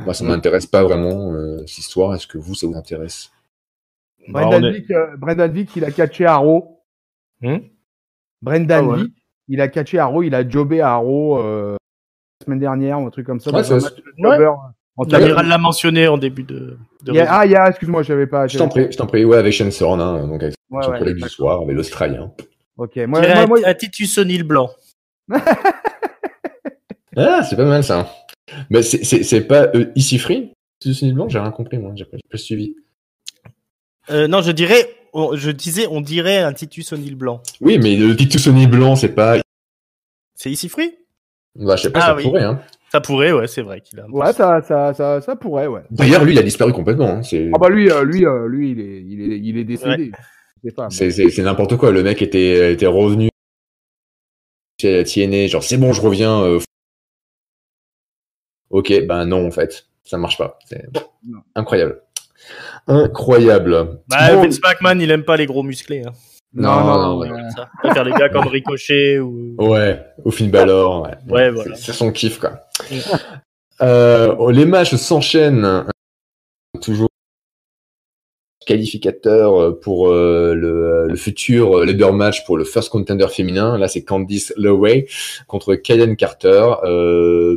Moi, ça m'intéresse pas vraiment, cette histoire. Est-ce que vous, ça vous intéresse? Brendan Vick, il a catché à Raw. Brendan Vick, il a catché à Raw, il a jobé à Raw la semaine dernière, ou un truc comme ça. L'amiral l'a mentionné en début de excuse-moi, j'avais pas. Je t'en prie, ouais, avec Shane Thorne, hein, donc avec son collègue du soir, avec l'Australien. Ok, moi, Titus O'Neil blanc. Ah, c'est pas mal ça. Mais c'est pas Easy Free, Titus O'Neil blanc, j'ai rien compris, moi, j'ai pas suivi. Non, je disais, on dirait un Titus O'Neil blanc. Oui, mais le Titus O'Neil blanc, c'est pas. C'est Easy Free? Bah, je sais pas, ça pourrait, hein. Ça pourrait, ouais, c'est vrai qu'il a. Ouais, ça pourrait, ouais. D'ailleurs, lui, il a disparu complètement. Hein. Ah bah lui, il est décédé. Ouais. C'est n'importe quoi. Le mec était revenu à la TNA, genre c'est bon, je reviens. Ok, ben non, en fait, ça marche pas. C'est incroyable. Incroyable. Bah, Vince McMahon, il aime pas les gros musclés. Hein. Non. Il préfère les gars comme Ricochet ou. Ouais, au Finn Balor. Ouais, voilà. C'est son kiff, quoi. Les matchs s'enchaînent. Toujours qualificateur pour le futur leader match pour le first contender féminin. Là, c'est Candice LeRae contre Kaden Carter.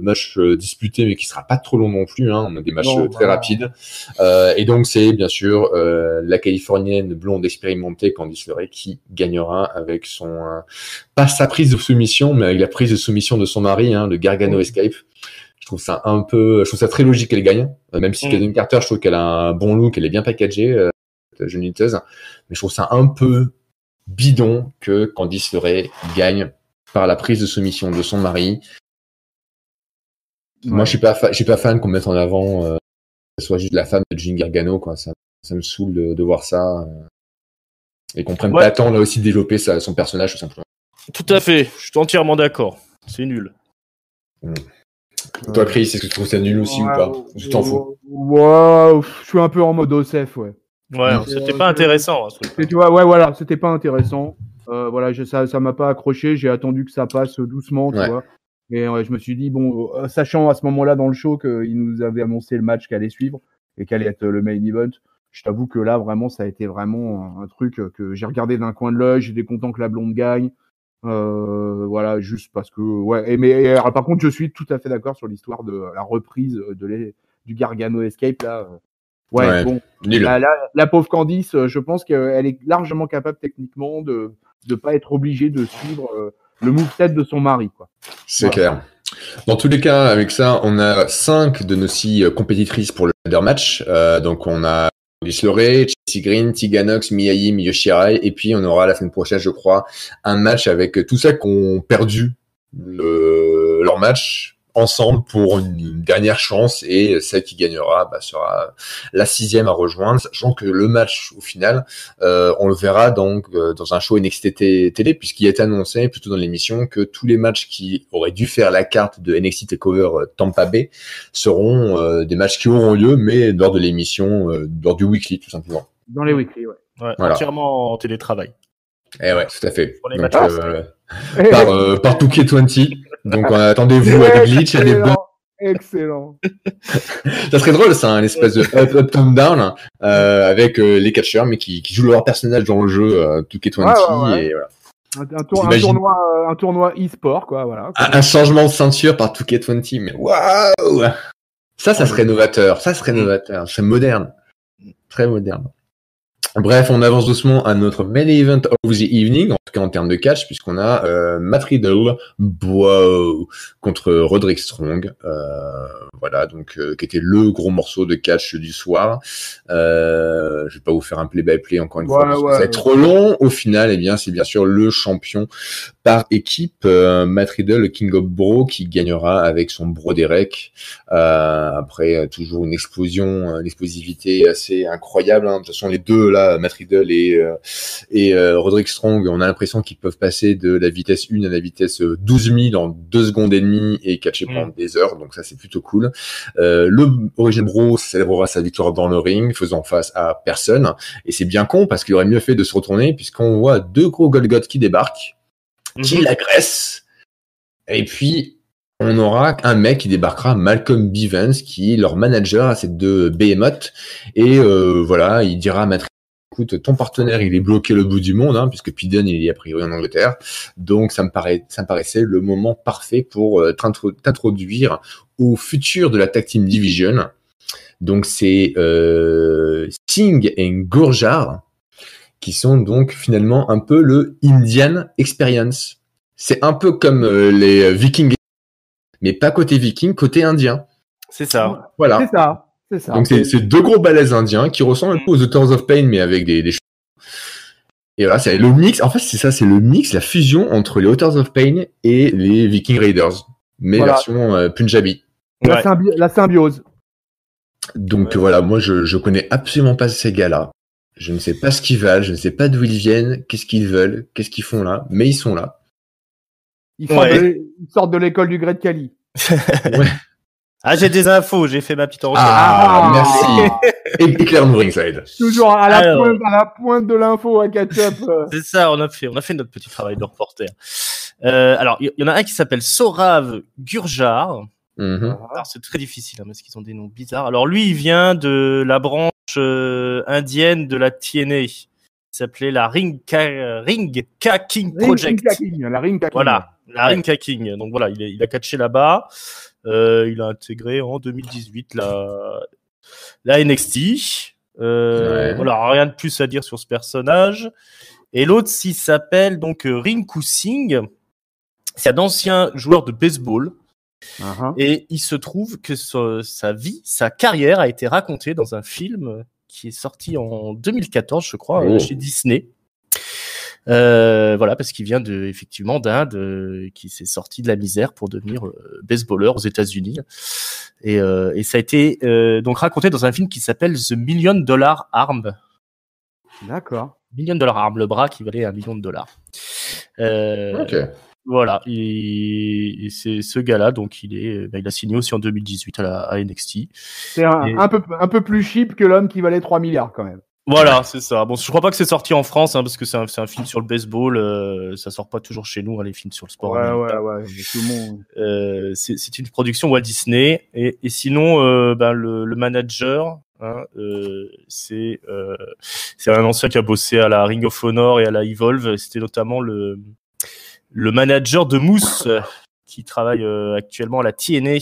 Match disputé, mais qui sera pas trop long non plus. Hein. On a des matchs très rapides. Et donc, c'est bien sûr la Californienne blonde expérimentée Candice LeRae qui gagnera avec son pas sa prise de soumission, mais avec la prise de soumission de son mari, le Gargano Escape. Je trouve ça très logique qu'elle gagne, même si Kaden Carter, je trouve qu'elle a un bon look, elle est bien packagée, jeune lutteuse, mais je trouve ça un peu bidon que Candice LeRae gagne par la prise de soumission de son mari. Ouais. Moi, je suis pas fan qu'on mette en avant que ce soit juste la femme de Johnny Gargano, quoi. Ça me saoule de voir ça et qu'on prenne pas le temps là aussi de développer son personnage tout simplement. Tout à fait, je suis entièrement d'accord. C'est nul. Toi, Chris, est-ce que tu trouves ça nul aussi ou pas? Je t'en fous. Ouais, je suis un peu en mode OCF, ouais. Ouais, c'était pas intéressant. Voilà, c'était pas intéressant. Voilà, ça m'a pas accroché. J'ai attendu que ça passe doucement, tu vois. Et je me suis dit, bon, sachant à ce moment-là dans le show qu'il nous avait annoncé le match qui allait suivre et qu'allait être le main event, je t'avoue que là, vraiment, ça a été vraiment un truc que j'ai regardé d'un coin de l'œil. J'étais content que la blonde gagne. Voilà, juste parce que mais par contre je suis tout à fait d'accord sur l'histoire de la reprise du Gargano Escape là. Bon, la pauvre Candice, je pense qu'elle est largement capable techniquement de pas être obligée de suivre le moveset de son mari, quoi. C'est clair. Dans tous les cas, avec ça, on a 5 de nos 6 compétitrices pour le ladder match. Donc on a Candice LeRae, Chelsea Green, Tegan Nox, Mia Yim, Yoshi Arai, et puis on aura la semaine prochaine, je crois, un match avec tous ceux qui ont perdu leur match ensemble pour une dernière chance, et celle qui gagnera sera la 6e à rejoindre, sachant que le match au final on le verra donc dans un show NXT télé, puisqu'il a été annoncé plutôt dans l'émission que tous les matchs qui auraient dû faire la carte de NXT TakeOver Tampa Bay seront des matchs qui auront lieu, mais lors de l'émission, lors du weekly tout simplement. Dans les weekly, voilà. Entièrement en télétravail. Eh ouais, tout à fait. Donc, par 2K20. Donc attendez-vous à des glitches, à des bugs. Excellent. Ça serait drôle, ça, un espèce de up, down, down, avec les catcheurs, mais qui jouent leur personnage dans le jeu 2K20 et voilà. Un tournoi e-sport, quoi, voilà. Un changement de ceinture par 2K20, mais waouh! Ça serait novateur. Ça serait novateur. C'est moderne. Très moderne. Bref, on avance doucement à notre main event of the evening, en tout cas en termes de catch, puisqu'on a Matt Riddle contre Roderick Strong, voilà, donc qui était le gros morceau de catch du soir. Je vais pas vous faire un play-by-play encore une fois, parce que ça va être trop long. Au final, c'est bien sûr le champion par équipe, Matt Riddle, le King of Bro, qui gagnera avec son Bro Derek. Après, toujours une explosivité assez incroyable. Hein. De toute façon, les deux deux là, Matt Riddle et Roderick Strong, on a l'impression qu'ils peuvent passer de la vitesse 1 à la vitesse 12 000 en 2 secondes et demie et catcher pendant des heures, donc ça c'est plutôt cool. Le Origin Bro célébrera sa victoire dans le ring, faisant face à personne, et c'est bien con parce qu'il aurait mieux fait de se retourner puisqu'on voit deux gros Golgoth qui débarquent, qui l'agressent, et puis on aura un mec qui débarquera, Malcolm Bivens, qui est leur manager à ces deux behemoths, et voilà, il dira à Matt, écoute, ton partenaire, il est bloqué le bout du monde, hein, puisque Pidon, il est a priori en Angleterre, donc ça me paraissait le moment parfait pour t'introduire au futur de la Tag Team Division. Donc c'est Singh et Gurjar, qui sont donc finalement un peu le Indian Experience. C'est un peu comme les Vikings, mais pas côté viking, côté indien. C'est ça. Voilà. C'est ça. Donc c'est deux gros balaises indiens qui ressemblent un peu aux Authors of Pain, mais avec des cheveux. Et voilà, c'est le mix. En fait, c'est ça, c'est le mix, la fusion entre les Authors of Pain et les Viking Raiders, mais version Punjabi. La symbiose. Donc voilà, moi je connais absolument pas ces gars-là. Je ne sais pas ce qu'ils valent, je ne sais pas d'où ils viennent, qu'est-ce qu'ils veulent, qu'est-ce qu'ils font là, mais ils sont là. Ils sortent de l'école du Great Khali. Ouais. Ah, j'ai des infos, j'ai fait ma petite recherche. Merci. Éclaire-nous Ringside. Toujours à la pointe de l'info à catch-up. C'est ça, on a fait notre petit travail de reporter. Alors, il y en a un qui s'appelle Sorav Gurjar. Alors, c'est très difficile, hein, parce qu'ils ont des noms bizarres. Alors, lui, il vient de la branche indienne de la TNA. Il s'appelait la Ring Ka King Project. La Ring Ka King. Voilà, la Ring Ka King. Donc voilà, il a catché là-bas. Il a intégré en 2018 la NXT. Voilà, rien de plus à dire sur ce personnage. Et l'autre, il s'appelle donc Rinku Singh. C'est un ancien joueur de baseball. Et il se trouve que sa carrière a été racontée dans un film qui est sorti en 2014, je crois, chez Disney. Voilà, parce qu'il vient effectivement d'Inde, qui s'est sorti de la misère pour devenir baseballeur aux États-Unis. Et ça a été donc raconté dans un film qui s'appelle The $1 Million Arm. D'accord. $1 Million Arm, le bras qui valait $1 million. Voilà, et c'est ce gars-là, donc il a signé aussi en 2018 à NXT. C'est un peu plus cheap que l'homme qui valait 3 milliards quand même. Voilà, c'est ça. Bon, je crois pas que c'est sorti en France, hein, parce que c'est un film sur le baseball. Ça sort pas toujours chez nous, hein, les films sur le sport. Ouais. Tout le monde. C'est une production Walt Disney. Et sinon, le manager, hein, c'est un ancien qui a bossé à la Ring of Honor et à la Evolve. C'était notamment le manager de Moose, qui travaille actuellement à la TNA.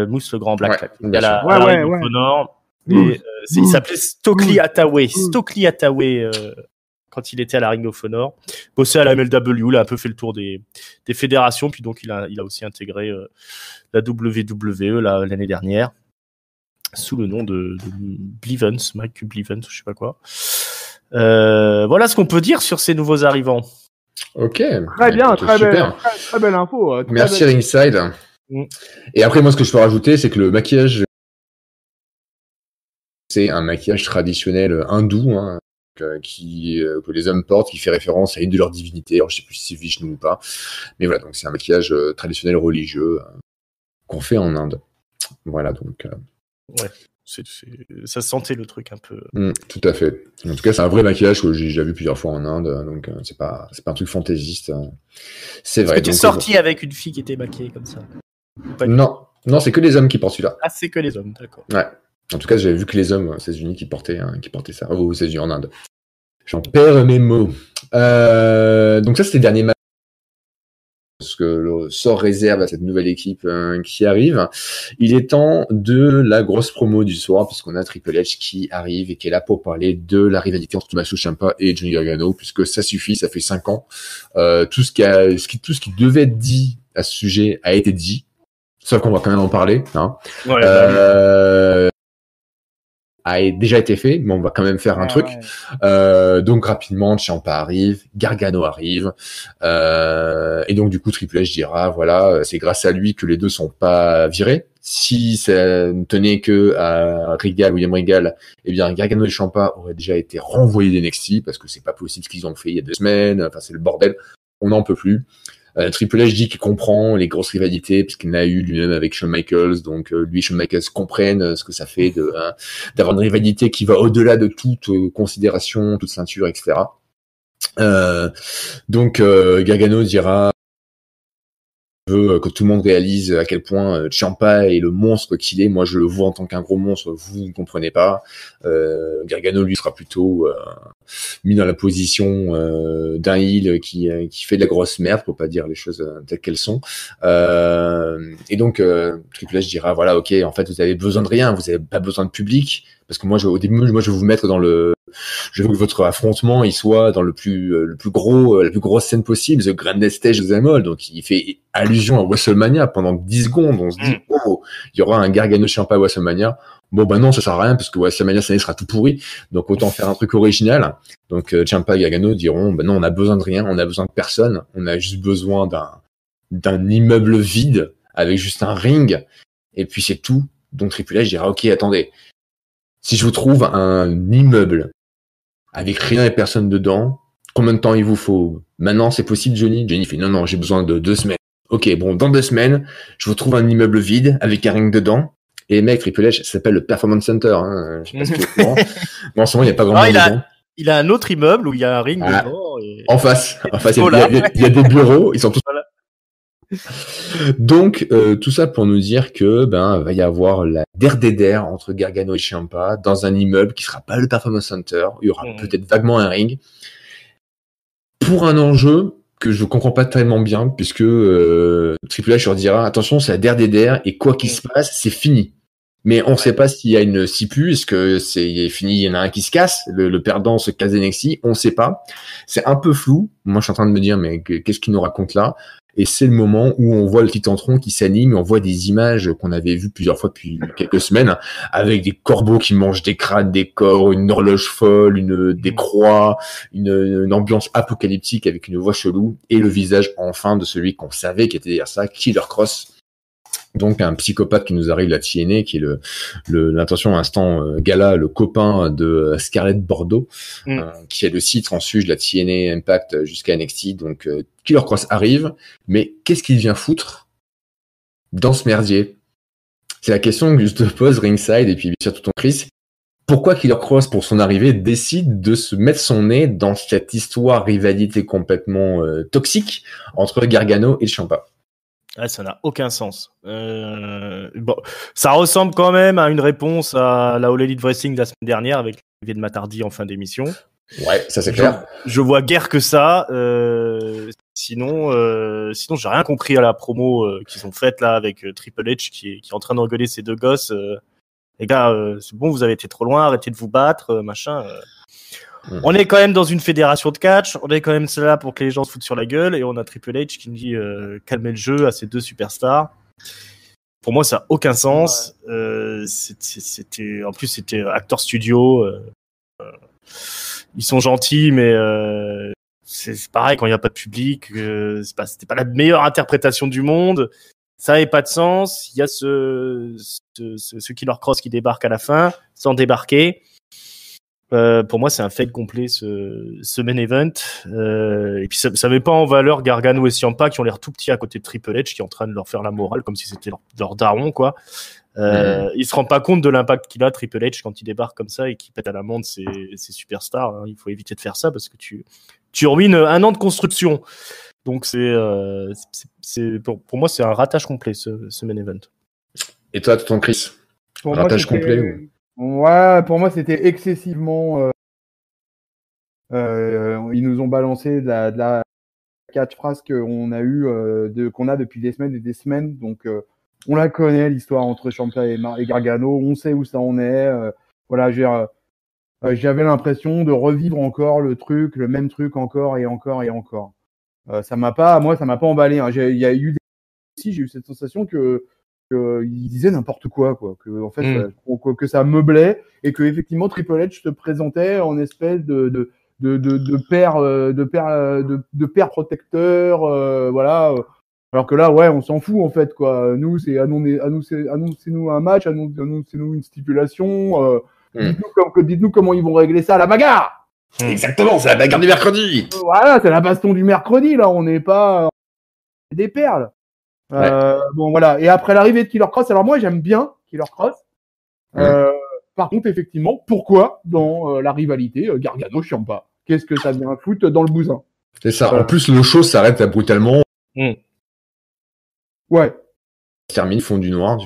Moose, le grand black. À la Ring of Honor. Et il s'appelait Stokely Hathaway. Stokely Hathaway, quand il était à la Ring of Honor, bossait à la MLW, il a un peu fait le tour des fédérations, puis donc il a aussi intégré la WWE l'année dernière, sous le nom de Blevins, Mike Blevins, je sais pas quoi. Voilà ce qu'on peut dire sur ces nouveaux arrivants. Ok. Très bien, très belle info. Merci Ringside. Et après, moi, ce que je peux rajouter, c'est que le maquillage, c'est un maquillage traditionnel hindou, hein, que les hommes portent, qui fait référence à une de leurs divinités. Alors, je sais plus si c'est Vishnu ou pas. Mais voilà, donc c'est un maquillage traditionnel religieux qu'on fait en Inde. Voilà, donc. Ouais, ça sentait le truc un peu. Tout à fait. En tout cas, c'est un vrai maquillage que j'ai déjà vu plusieurs fois en Inde, donc c'est pas un truc fantaisiste. C'est vrai. Est-ce que tu es sorti avec une fille qui était maquillée comme ça? Non, c'est que les hommes qui portent celui-là. Ah, c'est que les hommes, d'accord. Ouais. En tout cas, j'avais vu que les hommes aux États-Unis qui portaient ça. Aux États-Unis, en Inde. J'en perds mes mots. Donc ça, c'était le dernier match. Ce que le sort réserve à cette nouvelle équipe qui arrive. Il est temps de la grosse promo du soir, puisqu'on a Triple H qui arrive et qui est là pour parler de la rivalité entre Tommaso Ciampa et Johnny Gargano, puisque ça suffit, ça fait 5 ans. Tout ce qui devait être dit à ce sujet a été dit. Sauf qu'on va quand même en parler. Hein. A déjà été fait, mais on va quand même faire un truc. Donc rapidement, Ciampa arrive, Gargano arrive, et donc du coup Triple H dira voilà, c'est grâce à lui que les deux sont pas virés. si ça ne tenait que à Regal, William Regal, eh bien Gargano et Ciampa auraient déjà été renvoyés d'NXT parce que c'est pas possible ce qu'ils ont fait il y a 2 semaines. Enfin, c'est le bordel. On n'en peut plus. Triple H dit qu'il comprend les grosses rivalités parce qu'il en a eu lui-même avec Shawn Michaels. Donc lui, Shawn Michaels comprennent ce que ça fait d'avoir une rivalité qui va au-delà de toute considération, toute ceinture, etc. Donc Gargano dira veut que tout le monde réalise à quel point Ciampa est le monstre qu'il est. Moi, je le vois en tant qu'un gros monstre. Vous ne comprenez pas. Gargano, lui, sera plutôt mis dans la position d'un heel qui fait de la grosse merde, pour pas dire les choses telles qu'elles sont. Et donc, Triple H dira, voilà, ok, en fait, vous avez besoin de rien. Vous avez pas besoin de public. Parce que moi, au début, je vais vous mettre je veux que votre affrontement, il soit dans la plus grosse scène possible, The Grandest Stage of them all. Donc, il fait allusion à WrestleMania pendant 10 secondes. On se dit, oh, il y aura un Gargano Ciampa à WrestleMania. Bon, bah non, ça sert à rien, parce que WrestleMania, cette année sera tout pourri. Donc, autant faire un truc original. Donc, Ciampa et Gargano diront, bah non, on a besoin de rien, on a besoin de personne. On a juste besoin d'un immeuble vide, avec juste un ring. Et puis, c'est tout. Donc, Triple H dira, ok, attendez. Si je vous trouve un immeuble avec rien et personne dedans, combien de temps il vous faut? Maintenant, c'est possible, Johnny? Johnny fait, non, j'ai besoin de 2 semaines. Ok, bon, dans 2 semaines, je vous trouve un immeuble vide avec un ring dedans. Et mec, Triple H, ça s'appelle le Performance Center. Hein. Je sais pas si tu es au courant. Mais en ce moment, il n'y a pas grand monde dedans. Il a un autre immeuble où il y a un ring dedans. Et... En face, il y a des bureaux. Ils sont tous... Voilà. Donc, tout ça pour nous dire que va y avoir la der entre Gargano et Ciampa dans un immeuble qui sera pas le Performance Center. Il y aura peut-être vaguement un ring. Pour un enjeu que je comprends pas tellement bien, puisque Triple H leur dira, attention, c'est la der et quoi qu'il se passe, c'est fini. Mais on sait pas s'il y a une sipu, est-ce que c'est fini, il y en a un qui se casse, le perdant se casse NXT, on sait pas. C'est un peu flou. Moi, je suis en train de me dire, mais qu'est-ce qu'il nous raconte là? Et c'est le moment où on voit le Titantron qui s'anime, on voit des images qu'on avait vues plusieurs fois depuis quelques semaines, avec des corbeaux qui mangent des crânes, des corps, une horloge folle, des croix, une ambiance apocalyptique avec une voix chelou, et le visage enfin de celui qu'on savait qui était derrière ça, Killer Kross. Donc un psychopathe qui nous arrive de la TNA, qui est l'intention instant gala, le copain de Scarlett Bordeaux, qui est le site transfuge de la TNA Impact jusqu'à NXT. Donc Killer Kross arrive, mais qu'est-ce qu'il vient foutre dans ce merdier? C'est la question que je te pose ringside, et puis surtout ton Chris. Pourquoi Killer Kross, pour son arrivée, décide de se mettre son nez dans cette histoire rivalité complètement toxique entre Gargano et Ciampa? Ouais, ça n'a aucun sens. Bon, ça ressemble quand même à une réponse à la All Elite Wrestling de la semaine dernière avec l'arrivée de Matardi en fin d'émission. Ouais, ça c'est clair. Je vois guère que ça. Sinon, j'ai rien compris à la promo qu'ils ont faite là avec Triple H qui est en train de regueuler ses 2 gosses. Les gars, c'est bon, vous avez été trop loin, arrêtez de vous battre, machin. On est quand même dans une fédération de catch, on est quand même là pour que les gens se foutent sur la gueule, et on a Triple H qui nous dit calmez le jeu à ces 2 superstars. Pour moi, ça n'a aucun sens. En plus, c'était Actor Studio. Ils sont gentils, mais c'est pareil quand il n'y a pas de public. C'était pas la meilleure interprétation du monde. Ça n'avait pas de sens. Il y a ce Killer Kross qui débarque à la fin, sans débarquer. Pour moi, c'est un fake complet ce main event. Et puis ça met pas en valeur Gargano et Ciampa qui ont l'air tout petits à côté de Triple H qui est en train de leur faire la morale comme si c'était leur daron, quoi. Il se rend pas compte de l'impact qu'il a, Triple H, quand il débarque comme ça et qu'il pète à l'amende ses superstars. Hein. Il faut éviter de faire ça parce que tu ruines 1 an de construction. Donc pour moi, c'est un ratage complet ce main event. Et toi, ton Chris, ratage complet ou... Ouais, pour moi, c'était excessivement. Ils nous ont balancé de la catchphrase qu'on a qu'on a depuis des semaines et des semaines. Donc, on la connaît, l'histoire entre Ciampa et Gargano. On sait où ça en est. Voilà, j'avais l'impression de revivre encore le même truc encore et encore et encore. Ça m'a pas emballé. Hein. J'ai eu cette sensation qu'il disait n'importe quoi, que en fait que ça meublait et que effectivement Triple H se présentait en espèce de père protecteur, voilà. Alors que là, ouais, on s'en fout en fait, quoi. Nous, c'est annoncez-nous un match, annoncez-nous une stipulation. Dites-nous comment ils vont régler ça à la bagarre. Exactement, c'est la bagarre du mercredi. Voilà, c'est la baston du mercredi, là. On n'est pas des perles. Bon, voilà. Et après l'arrivée de Killer Cross, alors moi, j'aime bien Killer Cross. Par contre, effectivement, pourquoi dans la rivalité Gargano-Ciampa? Qu'est-ce que ça vient foutre dans le bousin? C'est ça. En plus, le show s'arrête brutalement. Ouais. Ça termine, fond du noir.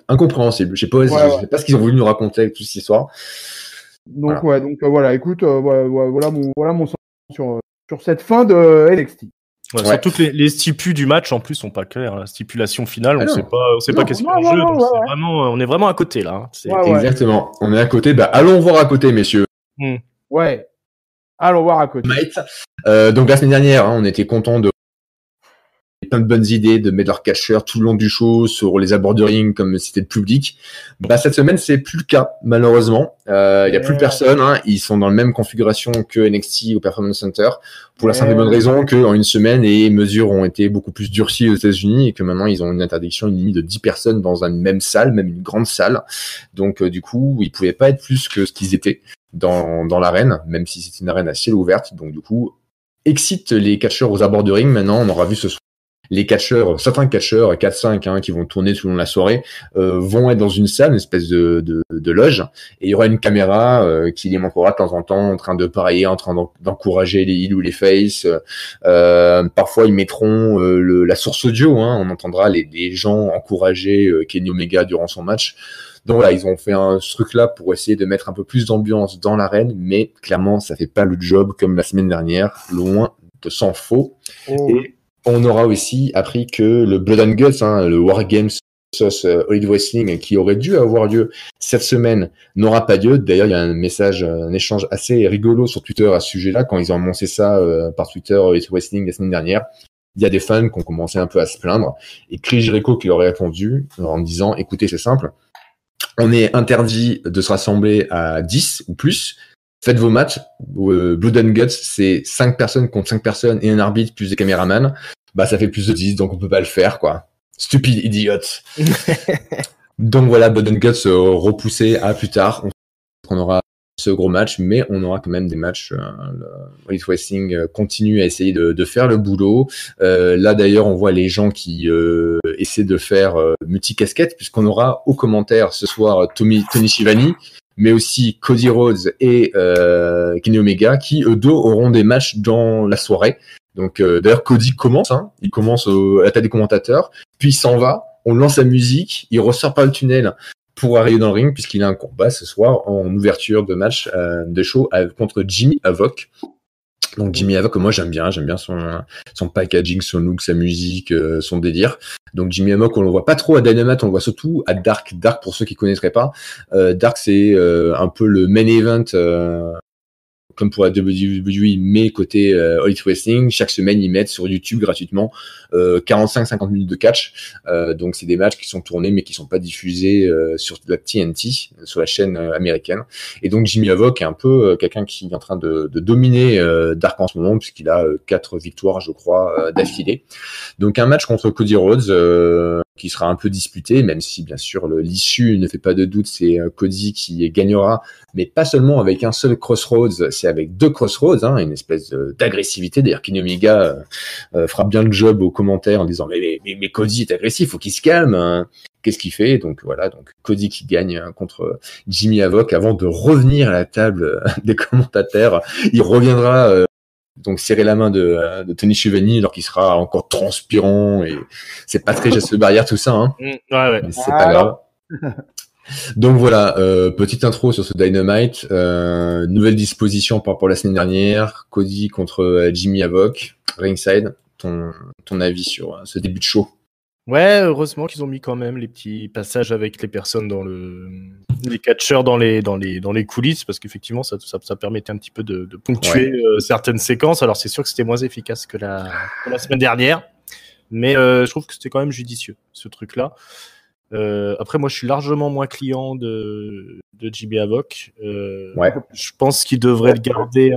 Incompréhensible. Je sais pas ce qu'ils ont voulu nous raconter avec toute cette histoire. Donc, voilà. Écoute, voilà mon sens sur cette fin de NXT. Surtout que les stipus du match en plus sont pas clairs. La stipulation finale, on sait pas qu'est-ce qu'il y a en jeu. Donc on est vraiment à côté là. Exactement. On est à côté. Allons voir à côté, messieurs. Ouais. Allons voir à côté. Donc la semaine dernière, on était content de plein de bonnes idées, de mettre leurs catcheurs tout le long du show sur les abords de ring comme c'était le public. Cette semaine, c'est plus le cas, malheureusement. Il y a plus personne, hein. Ils sont dans la même configuration que NXT au Performance Center pour la simple et bonne raison qu'en une semaine, les mesures ont été beaucoup plus durcies aux États-Unis et que maintenant, ils ont une interdiction, une limite de 10 personnes dans une même salle, même une grande salle. Donc, du coup, ils pouvaient pas être plus que ce qu'ils étaient dans l'arène, même si c'était une arène à ciel ouverte. Donc, du coup, excite les catcheurs aux abords de ring. Maintenant, on aura vu ce soir. Les catcheurs, certains catcheurs, 4-5, qui vont tourner tout le long de la soirée, vont être dans une salle, une espèce de loge, et il y aura une caméra qui les montrera de temps en temps en train de parier, en train d'encourager les heels ou les faces. Parfois, ils mettront la source audio, on entendra les gens encourager Kenny Omega durant son match. Donc voilà, ils ont fait ce truc-là pour essayer de mettre un peu plus d'ambiance dans l'arène, mais clairement, ça fait pas le job comme la semaine dernière, loin de s'en faut. Et on aura aussi appris que le Blood and Guts, le War Games All Wrestling qui aurait dû avoir lieu cette semaine n'aura pas lieu. D'ailleurs, il y a un échange assez rigolo sur Twitter à ce sujet-là quand ils ont annoncé ça par Twitter All Wrestling la semaine dernière. Il y a des fans qui ont commencé un peu à se plaindre et Chris Jericho qui leur a répondu en disant écoutez, c'est simple, on est interdit de se rassembler à 10 ou plus. Faites vos matchs. Blood and Guts, c'est 5 personnes contre 5 personnes et un arbitre plus des caméramans. Ça fait plus de 10, donc on peut pas le faire, quoi. Stupide idiote. Donc voilà, Blood and Guts repoussé à plus tard. On aura ce gros match, mais on aura quand même des matchs. Elite Wrestling continue à essayer de faire le boulot. Là d'ailleurs, on voit les gens qui essaient de faire multi-casquettes, puisqu'on aura aux commentaires ce soir Tony Schiavone, mais aussi Cody Rhodes et Kenny Omega, qui eux deux auront des matchs dans la soirée. Donc d'ailleurs Cody commence, il commence à la tête des commentateurs, puis il s'en va, on lance la musique, il ressort par le tunnel pour arriver dans le ring, puisqu'il a un combat ce soir en ouverture de match de show contre Jimmy Havoc. Donc Jimmy Havoc, moi j'aime bien son packaging, son look, sa musique, son délire. Donc Jimmy Havoc, on le voit pas trop à Dynamite, on le voit surtout à Dark. Dark, pour ceux qui connaîtraient pas, Dark c'est un peu le main event comme pour la WWE, mais côté Elite Wrestling. Chaque semaine, ils mettent sur YouTube gratuitement 45-50 minutes de catch. Donc, c'est des matchs qui sont tournés, mais qui sont pas diffusés sur la TNT, sur la chaîne américaine. Et donc, Jimmy Havoc est un peu quelqu'un qui est en train de dominer Dark en ce moment, puisqu'il a 4 victoires, je crois, d'affilée. Donc, un match contre Cody Rhodes qui sera un peu disputé, même si, bien sûr, l'issue ne fait pas de doute, c'est Cody qui gagnera, mais pas seulement avec un seul Crossroads, c'est avec 2 Crossroads, une espèce d'agressivité. D'ailleurs, Kenny Omega fera bien le job aux commentaires en disant mais Cody est agressif, faut qu'il se calme. Qu'est-ce qu'il fait? Donc voilà, donc Cody qui gagne contre Jimmy Havoc avant de revenir à la table des commentateurs. Il reviendra donc serrer la main de Tony Schiavone alors qu'il sera encore transpirant et c'est pas très geste barrière tout ça. Ouais. Mais c'est pas grave. Donc voilà, petite intro sur ce Dynamite, nouvelle disposition par rapport à la semaine dernière, Cody contre Jimmy Havoc, ringside, ton avis sur ce début de show? Ouais, heureusement qu'ils ont mis quand même les petits passages avec les personnes les catcheurs dans les coulisses, parce qu'effectivement ça permettait un petit peu de ponctuer certaines séquences. Alors c'est sûr que c'était moins efficace que la semaine dernière, mais je trouve que c'était quand même judicieux ce truc-là. Après moi je suis largement moins client de Jimmy Havoc. Je pense qu'il devrait le garder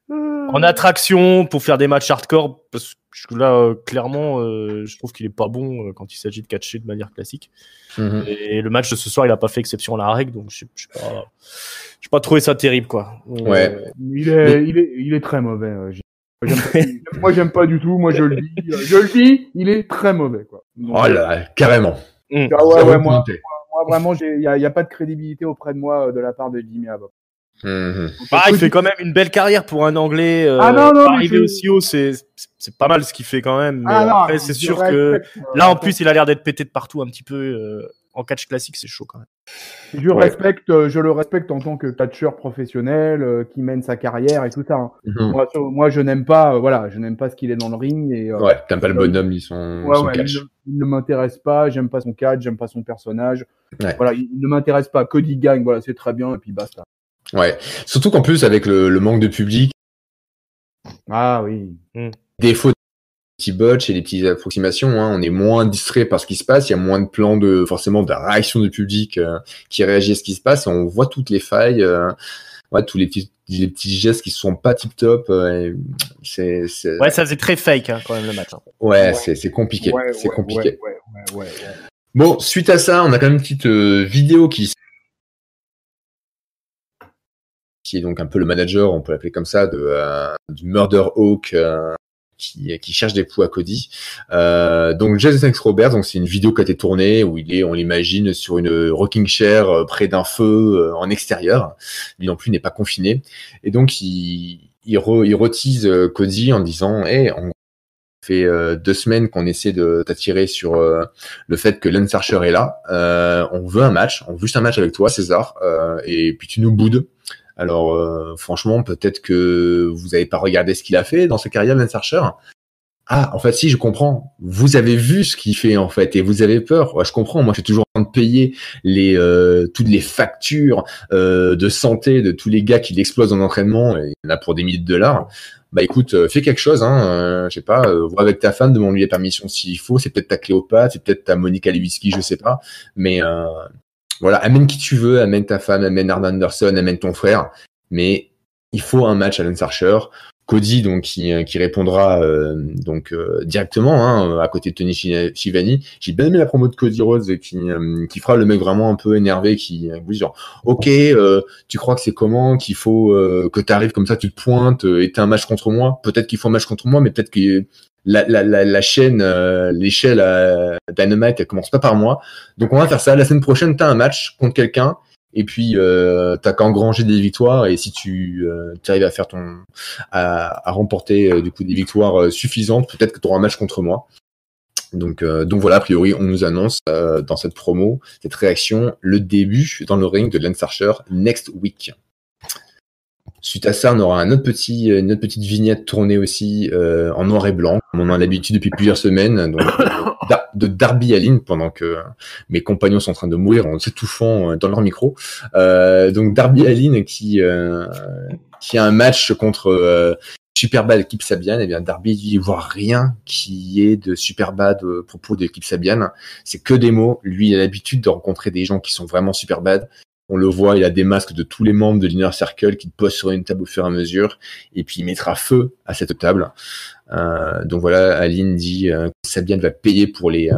En attraction pour faire des matchs hardcore, parce que là, clairement, je trouve qu'il est pas bon quand il s'agit de catcher de manière classique. Et le match de ce soir, il a pas fait exception à la règle, donc j'ai pas trouvé ça terrible, quoi. Ouais. Il est très mauvais. Moi, j'aime pas du tout. Moi, je le dis, il est très mauvais, quoi. Donc, oh là, carrément. Moi, vraiment, il y a pas de crédibilité auprès de moi de la part de Jimmy Abbott. Il fait quand même une belle carrière pour un Anglais. Arriver aussi haut, c'est pas mal ce qu'il fait quand même. Mais après, c'est sûr que là, en plus, il a l'air d'être pété de partout un petit peu. En catch classique, c'est chaud quand même. Je le respecte en tant que catcheur professionnel qui mène sa carrière et tout ça. Hein. Moi, je n'aime pas, je n'aime pas ce qu'il est dans le ring. Et, t'aimes pas le bonhomme, son catch. Il ne m'intéresse pas. J'aime pas son catch, j'aime pas son personnage. Ouais. Voilà, il ne m'intéresse pas. Cody gagne, voilà, c'est très bien et puis basta. Ouais, surtout qu'en plus avec le manque de public. Ah oui. Défaut des petits botches et des petites approximations, hein, on est moins distrait par ce qui se passe, il y a moins de plans de réaction du public qui réagit à ce qui se passe, et on voit toutes les failles, tous les petits gestes qui sont pas tip top. Ouais, ça faisait très fake quand même le match. Hein. Ouais, c'est compliqué. C'est compliqué. Bon, suite à ça, on a quand même une petite vidéo qui est donc un peu le manager, on peut l'appeler comme ça, du Murder Hawk qui cherche des poux à Cody. Donc Jason X Roberts, donc c'est une vidéo qui a été tournée où on l'imagine sur une rocking chair près d'un feu en extérieur. Lui non plus n'est pas confiné. Et donc il retise Cody en disant on fait 2 semaines qu'on essaie de t'attirer sur le fait que Lance Archer est là. On veut un match, on veut juste un match avec toi, César, et puis tu nous boudes. Alors franchement, peut-être que vous n'avez pas regardé ce qu'il a fait dans sa carrière, Lance Archer. Ah, en fait, si, je comprends. Vous avez vu ce qu'il fait, en fait, et vous avez peur. Ouais, je comprends. Moi, je suis toujours en train de payer toutes les factures de santé de tous les gars qui l'explosent en entraînement, et il y en a pour des milliers de dollars. Bah écoute, fais quelque chose, je sais pas, vois avec ta femme, demande-lui la permission s'il faut. C'est peut-être ta Cléopâtre, c'est peut-être ta Monica Lewinsky, je sais pas. Mais voilà, amène qui tu veux, amène ta femme, amène Arn Anderson, amène ton frère, mais il faut un match à Lance Archer. Cody donc qui répondra directement à côté de Tony Schiavone. J'ai bien aimé la promo de Cody Rhodes qui fera le mec vraiment un peu énervé qui vous dit genre OK, tu crois que c'est comment qu'il faut que tu arrives comme ça, tu te pointes et t'as un match contre moi, peut-être qu'il faut un match contre moi, mais peut-être que la chaîne, l'échelle à Dynamite, elle commence pas par moi. Donc on va faire ça. La semaine prochaine, t'as un match contre quelqu'un, et puis t'as qu'à engranger des victoires. Et si tu arrives à faire à remporter du coup des victoires suffisantes, peut-être que tu auras un match contre moi. Donc voilà, a priori, on nous annonce dans cette promo, cette réaction, le début dans le ring de Lance Archer next week. Suite à ça, on aura une autre petite vignette tournée aussi en noir et blanc, comme on a l'habitude depuis plusieurs semaines, donc, de Darby Allin, pendant que mes compagnons sont en train de mourir en s'étouffant dans leur micro. Donc Darby Allin qui a un match contre Superbad et Kip Sabian. Et bien Darby dit voit rien qui est de Superbad à propos de Kip Sabian. C'est que des mots. Lui, il a l'habitude de rencontrer des gens qui sont vraiment Superbad. On le voit, il a des masques de tous les membres de l'Inner Circle qui posent sur une table au fur et à mesure, et puis il mettra feu à cette table. Donc voilà, Allin dit que Sabian va payer pour les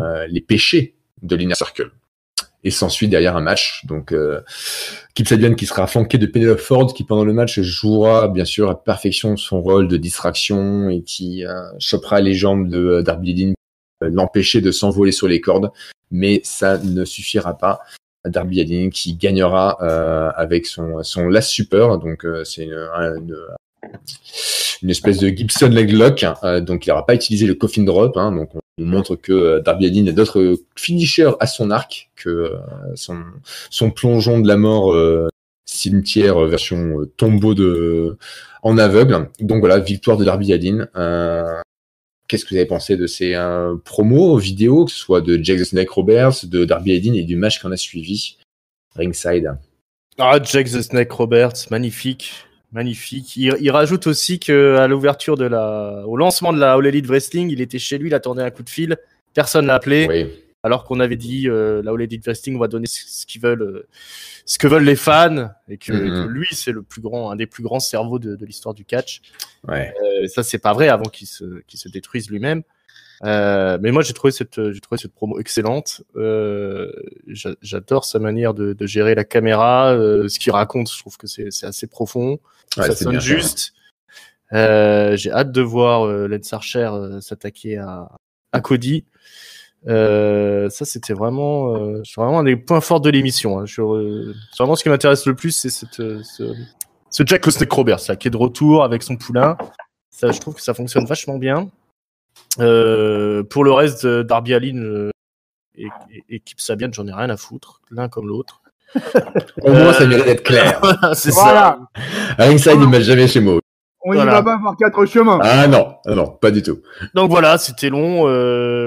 péchés de l'Inner Circle. Et s'ensuit derrière un match, donc Kip Sabian qui sera flanqué de Penelope Ford, qui pendant le match jouera bien sûr à perfection son rôle de distraction et qui chopera les jambes de Darby Allin, l'empêcher de s'envoler sur les cordes, mais ça ne suffira pas. Darby Allin qui gagnera avec son Last Super, donc c'est une espèce de Gibson leg lock, donc il n'aura pas utilisé le coffin drop, donc on nous montre que Darby Allin a d'autres finishers à son arc que son plongeon de la mort cimetière version tombeau en aveugle. Donc voilà, victoire de Darby Allin. Qu'est-ce que vous avez pensé de ces promos vidéos, que ce soit de Jake the Snake Roberts, de Darby Allin et du match qu'on a suivi ringside? Jake the Snake Roberts, magnifique. Il rajoute aussi que à l'ouverture au lancement de la All Elite Wrestling, il était chez lui, il attendait un coup de fil, personne l'a appelé. Oui. alors qu'on avait dit là où les Investing, on va donner ce qu'ils veulent, ce que veulent les fans, et que lui c'est un des plus grands cerveaux de l'histoire du catch. Ouais. Ça c'est pas vrai avant qu'il se détruise lui-même. Mais moi j'ai trouvé cette promo excellente. J'adore sa manière de gérer la caméra, ce qu'il raconte. Je trouve que c'est assez profond. Ça sonne juste. J'ai hâte de voir Lance Archer s'attaquer à Cody. Ça c'était vraiment un des points forts de l'émission. Hein. C'est vraiment ce qui m'intéresse le plus, c'est ce Jack le Snake Roberts là, qui est de retour avec son poulain. Ça, je trouve que ça fonctionne vachement bien. Pour le reste, Darby Allin et Kip Sabian, j'en ai rien à foutre, l'un comme l'autre. Au moins, ça mérite d'être clair. C'est voilà. Ça. Ringside, il m'a jamais chez moi. On y va pas par 4 chemins. Ah non, pas du tout. Donc voilà, c'était long.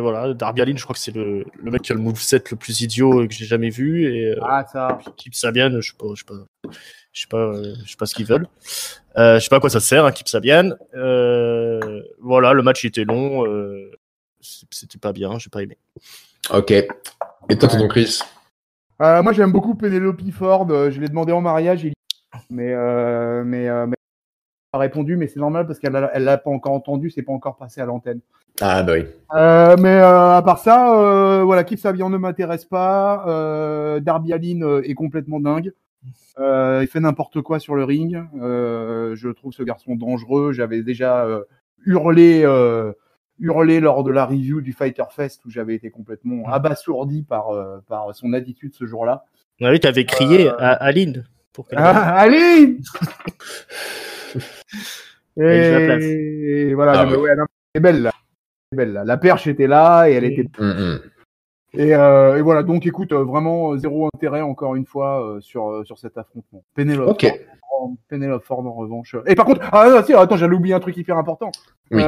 Voilà, Darby Allin, je crois que c'est le mec qui a le moveset le plus idiot que j'ai jamais vu. Et ça. Kip Sabian, je sais pas ce qu'ils veulent. Je sais pas à quoi ça sert, hein, Kip Sabian. Voilà, le match était long. C'était pas bien, j'ai pas aimé. Ok. Et toi, tonton Chris? Moi, j'aime beaucoup Penelope Ford. Je l'ai demandé en mariage, mais pas répondu, mais c'est normal parce qu'elle l'a pas encore entendu, c'est pas encore passé à l'antenne. Ah bah oui. Mais à part ça, voilà, Kip Sabian ne m'intéresse pas. Darby Allin est complètement dingue. Il fait n'importe quoi sur le ring. Je trouve ce garçon dangereux. J'avais déjà hurlé lors de la review du Fighter Fest où j'avais été complètement abasourdi par son attitude ce jour-là. Ah oui, t'avais crié à Allin. Allin. Et voilà, oui. ouais, non, c'est belle là. La perche était là et elle était. Et voilà, donc écoute, vraiment zéro intérêt encore une fois sur cet affrontement. Penelope Ford en revanche. Et par contre, attends, j'allais oublier un truc hyper important. Oui.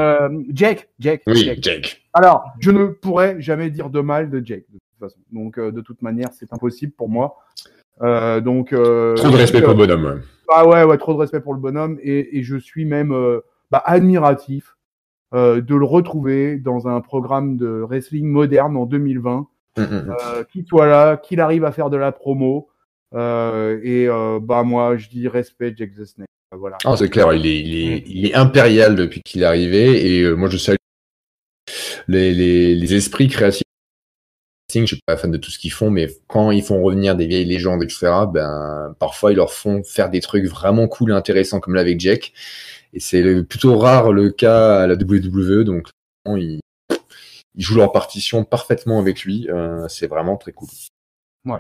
Jake. Oui, Jake. Alors, je ne pourrais jamais dire de mal de Jake de toute façon. Donc de toute manière, c'est impossible pour moi. Trop de respect pour le bonhomme. Ouais. Ah ouais, trop de respect pour le bonhomme et je suis même admiratif de le retrouver dans un programme de wrestling moderne en 2020. Qu'il soit là, qu'il arrive à faire de la promo. Moi, je dis respect Jake the Snake. Voilà. Ah, c'est clair, il est impérial depuis qu'il est arrivé et moi je salue les esprits créatifs. Je suis pas fan de tout ce qu'ils font, mais quand ils font revenir des vieilles légendes, etc., parfois ils leur font faire des trucs vraiment cool et intéressants comme là avec Jake. Et c'est plutôt rare le cas à la WWE, donc ils jouent leur partition parfaitement avec lui. C'est vraiment très cool. Ouais,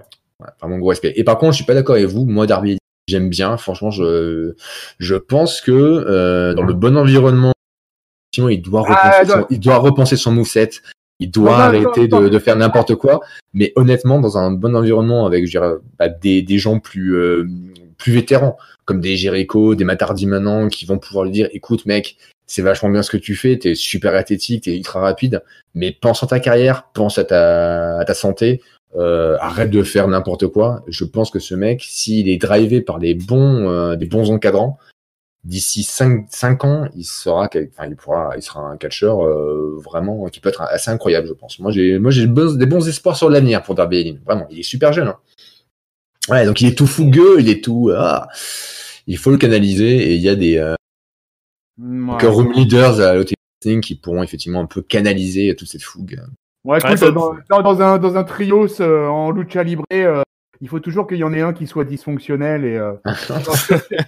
vraiment gros respect. Et par contre, je suis pas d'accord avec vous. Moi, Darby, j'aime bien. Franchement, je pense que dans le bon environnement, sinon il doit repenser son moveset. Il doit arrêter de faire n'importe quoi. Mais honnêtement, dans un bon environnement avec des gens plus vétérans, comme des Jericho, des Matt Hardy maintenant, qui vont pouvoir lui dire, écoute mec, c'est vachement bien ce que tu fais, t'es super athlétique, t'es ultra rapide, mais pense à ta carrière, pense à ta santé, arrête de faire n'importe quoi. Je pense que ce mec, s'il est drivé par des bons encadrants, d'ici 5 ans, il sera un catcheur vraiment qui peut être assez incroyable, je pense. Moi j'ai des bons espoirs sur l'avenir pour Darby Allin. Vraiment, il est super jeune. Hein. Ouais, donc il est tout fougueux, il est tout. Il faut le canaliser et il y a des room leaders à l'OT qui pourront effectivement un peu canaliser toute cette fougue. Ouais, écoute, dans un trios en lucha libre. Il faut toujours qu'il y en ait un qui soit dysfonctionnel et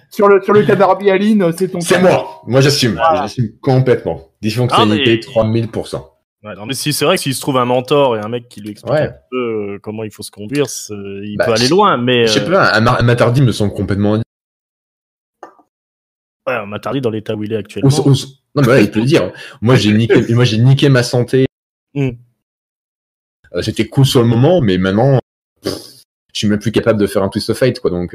sur le cas d'Darby Allin, c'est ton cas. C'est moi j'assume, j'assume complètement. Dysfonctionnalité 3000%. Ouais, non mais c'est vrai que s'il se trouve un mentor et un mec qui lui explique un peu comment il faut se conduire, il peut aller loin, mais... Je sais pas, un Matt Hardy me semble complètement... Ouais, Matt Hardy dans l'état où il est actuellement. Non mais voilà, il peut le dire. Moi j'ai niqué ma santé. C'était cool sur le moment, mais maintenant... je suis même plus capable de faire un twist of fate, quoi. Donc,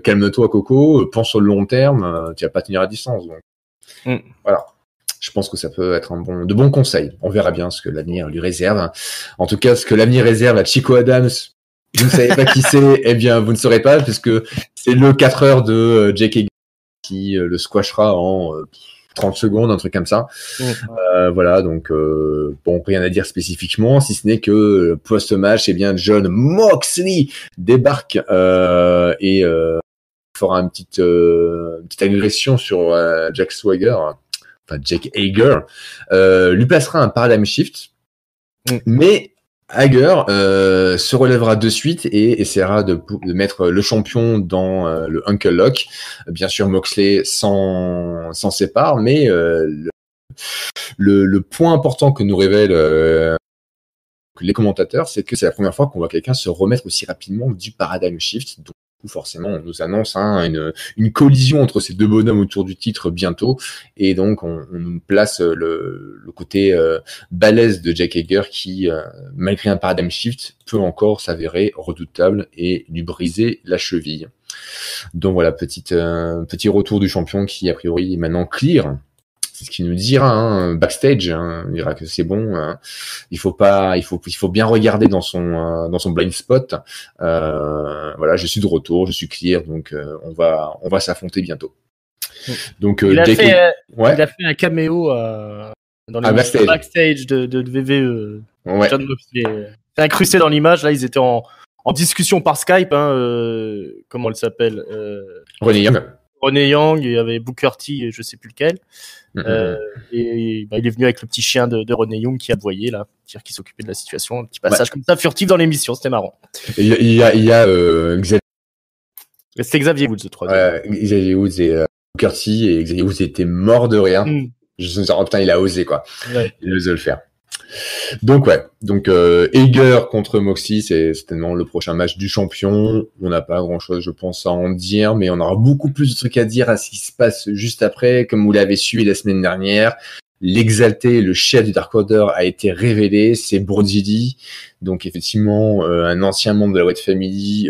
calme-toi, Coco. Pense sur le long terme. Tu vas pas tenir à distance. Donc, voilà. Je pense que ça peut être de bons conseils. On verra bien ce que l'avenir lui réserve. En tout cas, ce que l'avenir réserve à Chico Adams, vous ne savez pas qui c'est, eh bien, vous ne saurez pas, puisque c'est le 4 heures de Jake Hager qui le squashera en 30 secondes, un truc comme ça. Voilà, donc bon, rien à dire spécifiquement, si ce n'est que post-match, eh bien, Jon Moxley débarque et fera une petite agression sur Jack Swagger, enfin Jake Hager, lui placera un paradigm shift, mais Hager se relèvera de suite et essaiera de mettre le champion dans le Uncle Lock. Bien sûr, Moxley s'en sépare, mais le point important que nous révèlent les commentateurs, c'est que c'est la première fois qu'on voit quelqu'un se remettre aussi rapidement du paradigm shift. Donc, forcément, on nous annonce une collision entre ces deux bonhommes autour du titre bientôt, et donc on nous place le côté balèze de Jake Hager qui, malgré un paradigm shift, peut encore s'avérer redoutable et lui briser la cheville. Donc voilà, petit retour du champion qui a priori est maintenant clear. C'est ce qu'il nous dira backstage. Il dira que c'est bon. Il faut bien regarder dans son blind spot. Voilà, je suis de retour, je suis clear, donc on va s'affronter bientôt. Donc il a fait un caméo dans le backstage de WWE. Jon Moxley s'est incrusté dans l'image. Là, ils étaient en discussion par Skype. Comment elle s'appelle Renee Young, il y avait Booker T et je sais plus lequel. Et il est venu avec le petit chien de Renee Young qui aboyait là, qui s'occupait de la situation. Un petit passage comme ça furtif dans l'émission, c'était marrant. Il y a Xavier. C'était Xavier Woods, le troisième. Xavier Woods et Booker T, et Xavier Woods était mort de rire. Je me suis dit, putain, il a osé quoi. Il a osé le faire. Donc Hager contre Moxley, c'est certainement le prochain match du champion. On n'a pas grand chose, je pense, à en dire, mais on aura beaucoup plus de trucs à dire à ce qui se passe juste après. Comme vous l'avez su la semaine dernière, l'exalté, le chef du Dark Order a été révélé, c'est Brody Lee, donc effectivement un ancien membre de la Wyatt Family,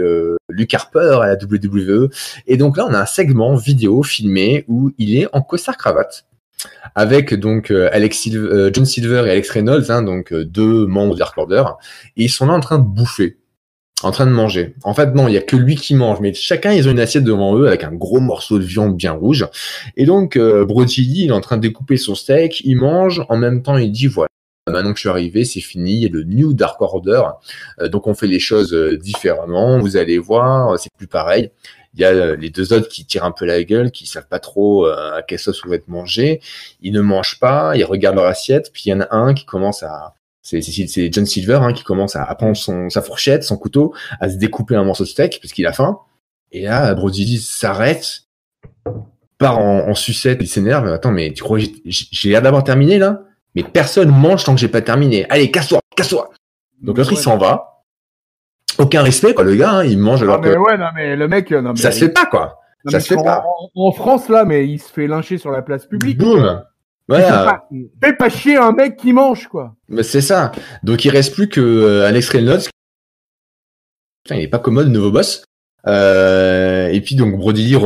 Luke Harper à la WWE. Et donc là, on a un segment vidéo filmé où il est en costard cravate, avec donc John Silver et Alex Reynolds, donc deux membres du Dark Order, et ils sont là en train de bouffer, en train de manger. En fait, non, il y a que lui qui mange, mais chacun, ils ont une assiette devant eux avec un gros morceau de viande bien rouge. Et donc, Brody Lee, il est en train de découper son steak, il mange, en même temps, il dit, voilà, maintenant que je suis arrivé, c'est fini, il y a le New Dark Order, donc on fait les choses différemment, vous allez voir, c'est plus pareil. Il y a les deux autres qui tirent un peu la gueule, qui savent pas trop à quelle sauce va être mangé. Ils ne mangent pas, ils regardent leur assiette, puis il y en a un qui commence c'est John Silver, qui commence à prendre sa fourchette, son couteau, à se découper un morceau de steak, parce qu'il a faim. Et là, Brody Lee s'arrête, part en sucette, il s'énerve. Attends, mais tu crois que j'ai l'air d'avoir terminé, là? Mais personne mange tant que j'ai pas terminé. Allez, casse-toi! Donc l'autre, il s'en va. Aucun respect, quoi, le gars, il mange alors que... mais le mec... ça se fait pas, quoi. Ça se fait pas. En France, là, mais il se fait lyncher sur la place publique. Boum. Voilà. Fais pas chier un mec qui mange, quoi. Mais c'est ça. Donc il reste plus que Alex Reynolds. Putain, il est pas commode, le nouveau boss. Et puis donc Brody Lee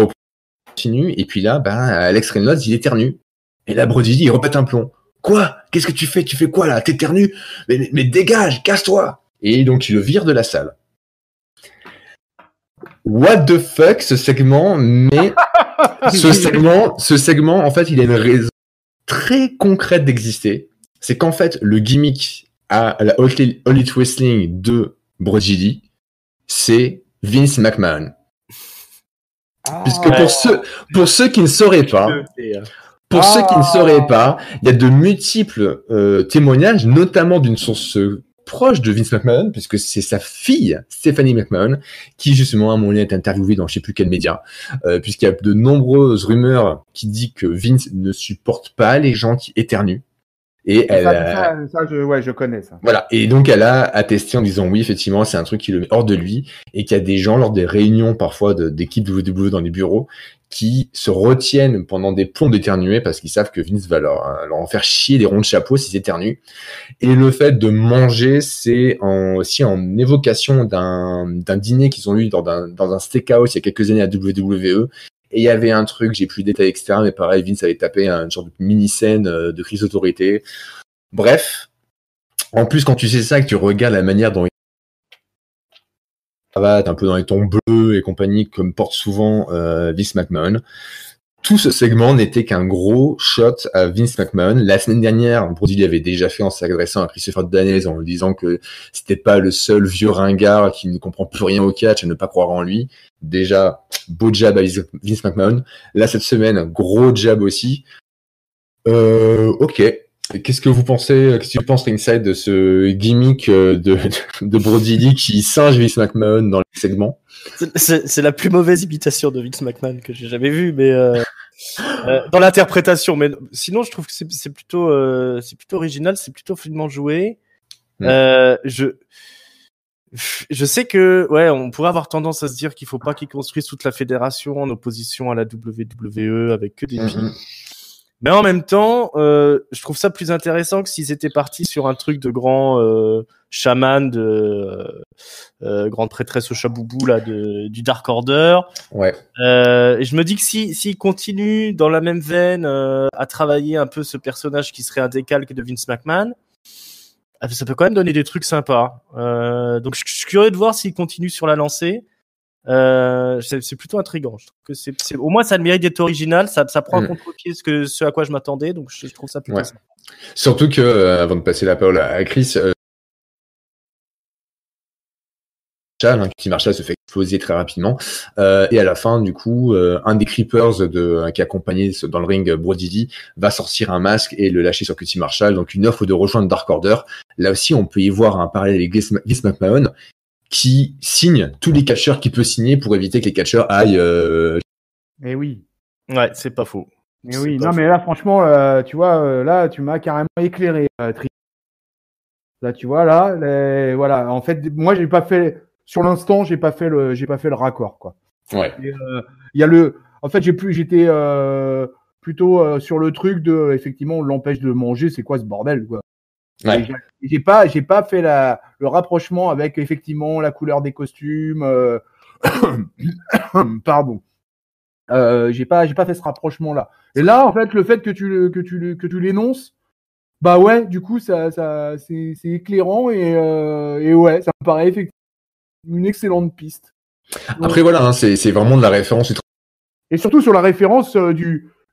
continue. Et puis là, Alex Reynolds, il éternue. Et là, Brody Lee, il repète un plomb. Quoi? Qu'est-ce que tu fais? Tu fais quoi là? T'éternues? Mais dégage, casse-toi! Et donc il le vire de la salle. What the fuck, ce segment, mais ce segment, en fait, il a une raison très concrète d'exister. C'est qu'en fait, le gimmick à la All Elite Wrestling de Brody Lee, c'est Vince McMahon. Puisque pour ceux qui ne sauraient pas, il y a de multiples témoignages, notamment d'une source proche de Vince McMahon, puisque c'est sa fille, Stephanie McMahon, qui justement à un moment donné est interviewée dans je sais plus quel média, puisqu'il y a de nombreuses rumeurs qui disent que Vince ne supporte pas les gens qui éternuent. Et je connais ça. Voilà. Et donc, elle a attesté en disant oui, effectivement, c'est un truc qui le met hors de lui, et qu'il y a des gens lors des réunions parfois d'équipes WWE dans les bureaux qui se retiennent pendant des plombs d'éternuer parce qu'ils savent que Vince va leur en faire chier des ronds de chapeau s'ils éternuent. Et le fait de manger, c'est aussi en évocation d'un dîner qu'ils ont eu dans un steakhouse il y a quelques années à WWE. Et il y avait un truc, j'ai plus de détails, etc. Mais pareil, Vince avait tapé une sorte de mini-scène de crise d'autorité. Bref. En plus, quand tu sais ça, que tu regardes la manière dont il va un peu dans les tons bleus et compagnie, comme porte souvent Vince McMahon, tout ce segment n'était qu'un gros shot à Vince McMahon. La semaine dernière, Brody l'avait déjà fait en s'adressant à Christopher Daniels en lui disant que c'était pas le seul vieux ringard qui ne comprend plus rien au catch et ne pas croire en lui. Déjà, beau jab à Vince McMahon. Là, cette semaine, gros jab aussi. Ok. Qu'est-ce que tu penses, Ringside, de ce gimmick de Brody Lee qui singe Vince McMahon dans le segment? C'est la plus mauvaise imitation de Vince McMahon que j'ai jamais vue, mais dans l'interprétation. Mais sinon, je trouve que c'est plutôt original, c'est plutôt finement joué. Je sais que on pourrait avoir tendance à se dire qu'il faut pas qu'ils construisent toute la fédération en opposition à la WWE avec que des filles. Mais en même temps, je trouve ça plus intéressant que s'ils étaient partis sur un truc de grand chaman, grande prêtresse au chaboubou là, du Dark Order. Ouais. Et je me dis que s'ils continuent dans la même veine à travailler un peu ce personnage qui serait un décalque de Vince McMahon, ça peut quand même donner des trucs sympas. Donc je suis curieux de voir s'ils continuent sur la lancée. C'est plutôt intriguant. Je trouve que au moins ça a le mérite d'être original, ça prend à contre-pied ce à quoi je m'attendais, donc je trouve ça plutôt sympa. Surtout que avant de passer la parole à Chris, Cutie Marshall se fait exploser très rapidement et à la fin du coup un des creepers qui accompagnait dans le ring Brody Lee va sortir un masque et le lâcher sur Cutie Marshall, donc une offre de rejoindre Dark Order. Là aussi on peut y voir un parallèle avec Vince McMahon qui signe tous les catcheurs qu'il peut signer pour éviter que les catcheurs aillent. Eh oui. Ouais, c'est pas faux. Mais oui, non, mais là, franchement, tu vois, là, tu m'as carrément éclairé, Là, tu vois, là, voilà. En fait, moi, j'ai pas fait, sur l'instant, j'ai pas fait le raccord, quoi. Ouais. Il y a en fait, j'étais plutôt sur le truc de, effectivement, on l'empêche de manger, c'est quoi ce bordel, quoi. Ouais. J'ai pas fait le rapprochement avec effectivement la couleur des costumes. Pardon. J'ai pas fait ce rapprochement là. Et là, en fait, le fait que tu l'énonces, bah ouais, du coup, ça c'est éclairant et ouais, ça me paraît effectivement une excellente piste. Après voilà, hein, c'est vraiment de la référence. Et surtout sur la référence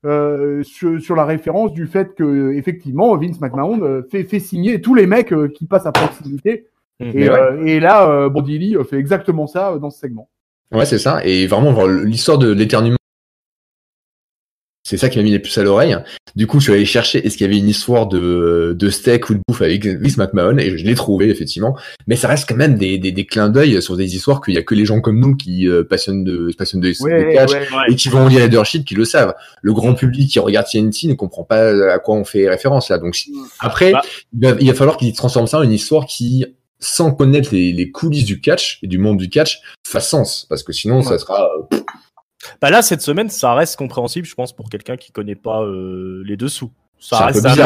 sur la référence du fait que effectivement Vince McMahon fait signer tous les mecs qui passent à proximité. Et là, Brody Lee fait exactement ça dans ce segment. Ouais, c'est ça. Et vraiment, l'histoire de l'éternuement, c'est ça qui m'a mis les puces à l'oreille. Du coup, je suis allé chercher est-ce qu'il y avait une histoire de steak ou de bouffe avec Vince McMahon, et je l'ai trouvé, effectivement. Mais ça reste quand même des clins d'œil sur des histoires qu'il y a que les gens comme nous qui passionnent de catch et qui vont lire les dirt sheets qui le savent. Le grand public qui regarde TNT ne comprend pas à quoi on fait référence là. Donc, après, il va falloir qu'ils transforment ça en une histoire qui, sans connaître les coulisses du catch et du monde du catch, fasse sens. Parce que sinon, ça sera... Bah là, cette semaine, ça reste compréhensible, je pense, pour quelqu'un qui connaît pas les dessous. Ça reste un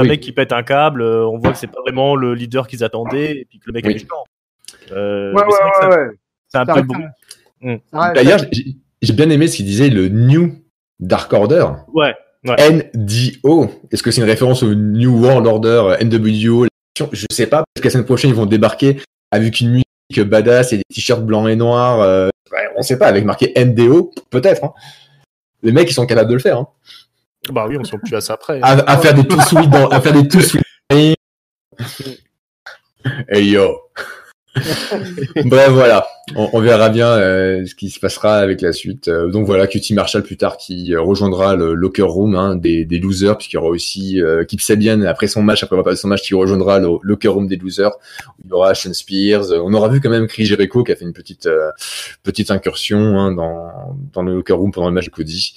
mec qui pète un câble. On voit que c'est pas vraiment le leader qu'ils attendaient, et puis que le mec est méchant. C'est un peu le bruit. D'ailleurs, j'ai bien aimé ce qu'il disait, le New Dark Order. Ouais. NDO. Est-ce que c'est une référence au New World Order, NWO? Je sais pas, parce que la semaine prochaine, ils vont débarquer avec une musique badass et des t-shirts blancs et noirs. On sait pas, avec marqué NDO, peut-être. Hein. Les mecs, ils sont capables de le faire. Hein. Bah oui, on s'en plus à ça après. À faire des tout sweet à faire des tout sweet. Hey yo. Bref, voilà. On verra bien ce qui se passera avec la suite. Donc voilà, Cutie Marshall plus tard qui rejoindra le locker room des losers, puisqu'il y aura aussi Kip Sabian après son match, qui rejoindra le locker room des losers. Il y aura Sean Spears. On aura vu quand même Chris Jericho qui a fait une petite incursion dans le locker room pendant le match de Cody.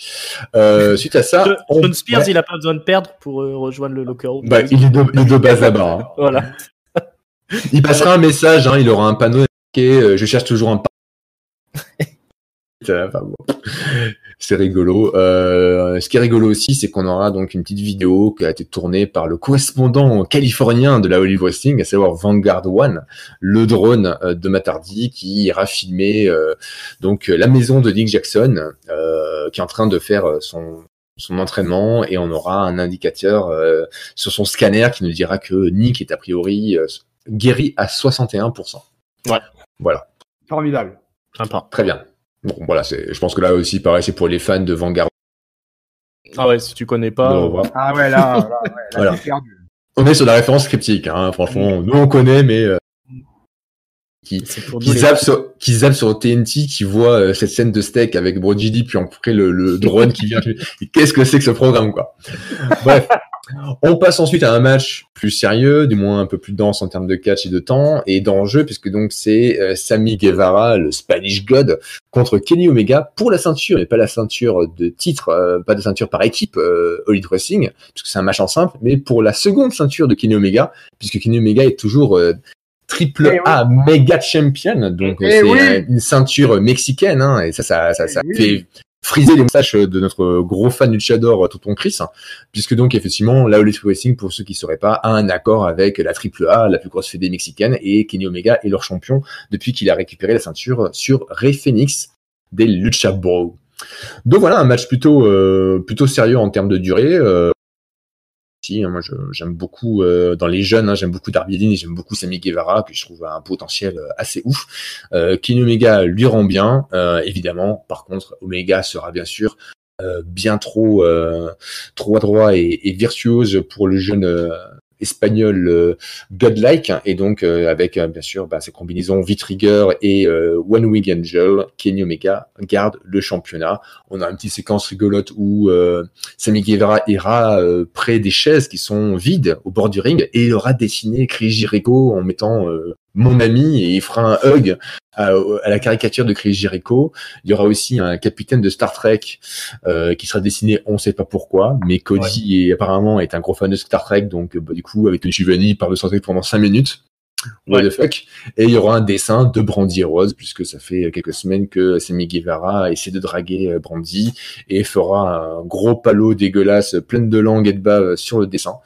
Suite à ça, Sean Spears, il a pas besoin de perdre pour rejoindre le locker room. Bah, il est de base là-bas. Hein. Voilà. Il passera un message, il aura un panneau marqué je cherche toujours un enfin, bon. C'est rigolo. Ce qui est rigolo aussi, c'est qu'on aura donc une petite vidéo qui a été tournée par le correspondant californien de la Hollywood Wrestling, à savoir Vanguard One, le drone de Matt Hardy, qui ira filmer donc la maison de Nick Jackson, qui est en train de faire son entraînement, et on aura un indicateur sur son scanner qui nous dira que Nick est a priori guéri à 61%. Ouais. Voilà. Formidable. Sympa. Très bien. Bon, voilà, je pense que là aussi, pareil, c'est pour les fans de Vanguard. Ah ouais, si tu connais pas. Ah ouais, là voilà. c'est perdu. On est sur la référence cryptique, hein, franchement. Nous, on connaît, mais qui zappe sur TNT, qui voit cette scène de steak avec Brody, puis après le drone qui vient. Qu'est-ce que c'est que ce programme, quoi? Bref. On passe ensuite à un match plus sérieux, du moins un peu plus dense en termes de catch et de temps et d'enjeu, puisque donc c'est Sammy Guevara, le Spanish God, contre Kenny Omega pour la ceinture, et pas la ceinture de titre, pas de ceinture par équipe, All Elite Wrestling, puisque c'est un match en simple, mais pour la seconde ceinture de Kenny Omega, puisque Kenny Omega est toujours triple A méga champion, donc c'est une ceinture mexicaine, hein, et ça fait friser les moustaches de notre gros fan luchador Tonton Chris, hein, puisque donc effectivement la All Elite Wrestling, pour ceux qui ne sauraient pas, a un accord avec la AAA, la plus grosse fédé mexicaine, et Kenny Omega est leur champion depuis qu'il a récupéré la ceinture sur Rey Fénix des Lucha Bros. Donc voilà, un match plutôt sérieux en termes de durée. Moi, j'aime beaucoup dans les jeunes, j'aime beaucoup Darby Allin et j'aime beaucoup Sammy Guevara, que je trouve un potentiel assez ouf. Kenny Omega lui rend bien, évidemment. Par contre, Omega sera bien sûr bien trop adroit et virtuose pour le jeune espagnol godlike, et donc avec bien sûr ces combinaisons V-Trigger et One Wing Angel, Kenny Omega garde le championnat. On a une petite séquence rigolote où Sammy Guevara ira près des chaises qui sont vides au bord du ring et il aura dessiné Chris Jericho en mettant mon ami, et il fera un hug à la caricature de Chris Jericho. Il y aura aussi un capitaine de Star Trek qui sera dessiné, on ne sait pas pourquoi, mais Cody apparemment est un gros fan de Star Trek, donc du coup avec Tony Schiavone il parle de Star Trek pendant 5 minutes. What the fuck. Et il y aura un dessin de Brandy Rose, puisque ça fait quelques semaines que Sammy Guevara essaie de draguer Brandy et fera un gros palot dégueulasse plein de langue et de bave sur le dessin.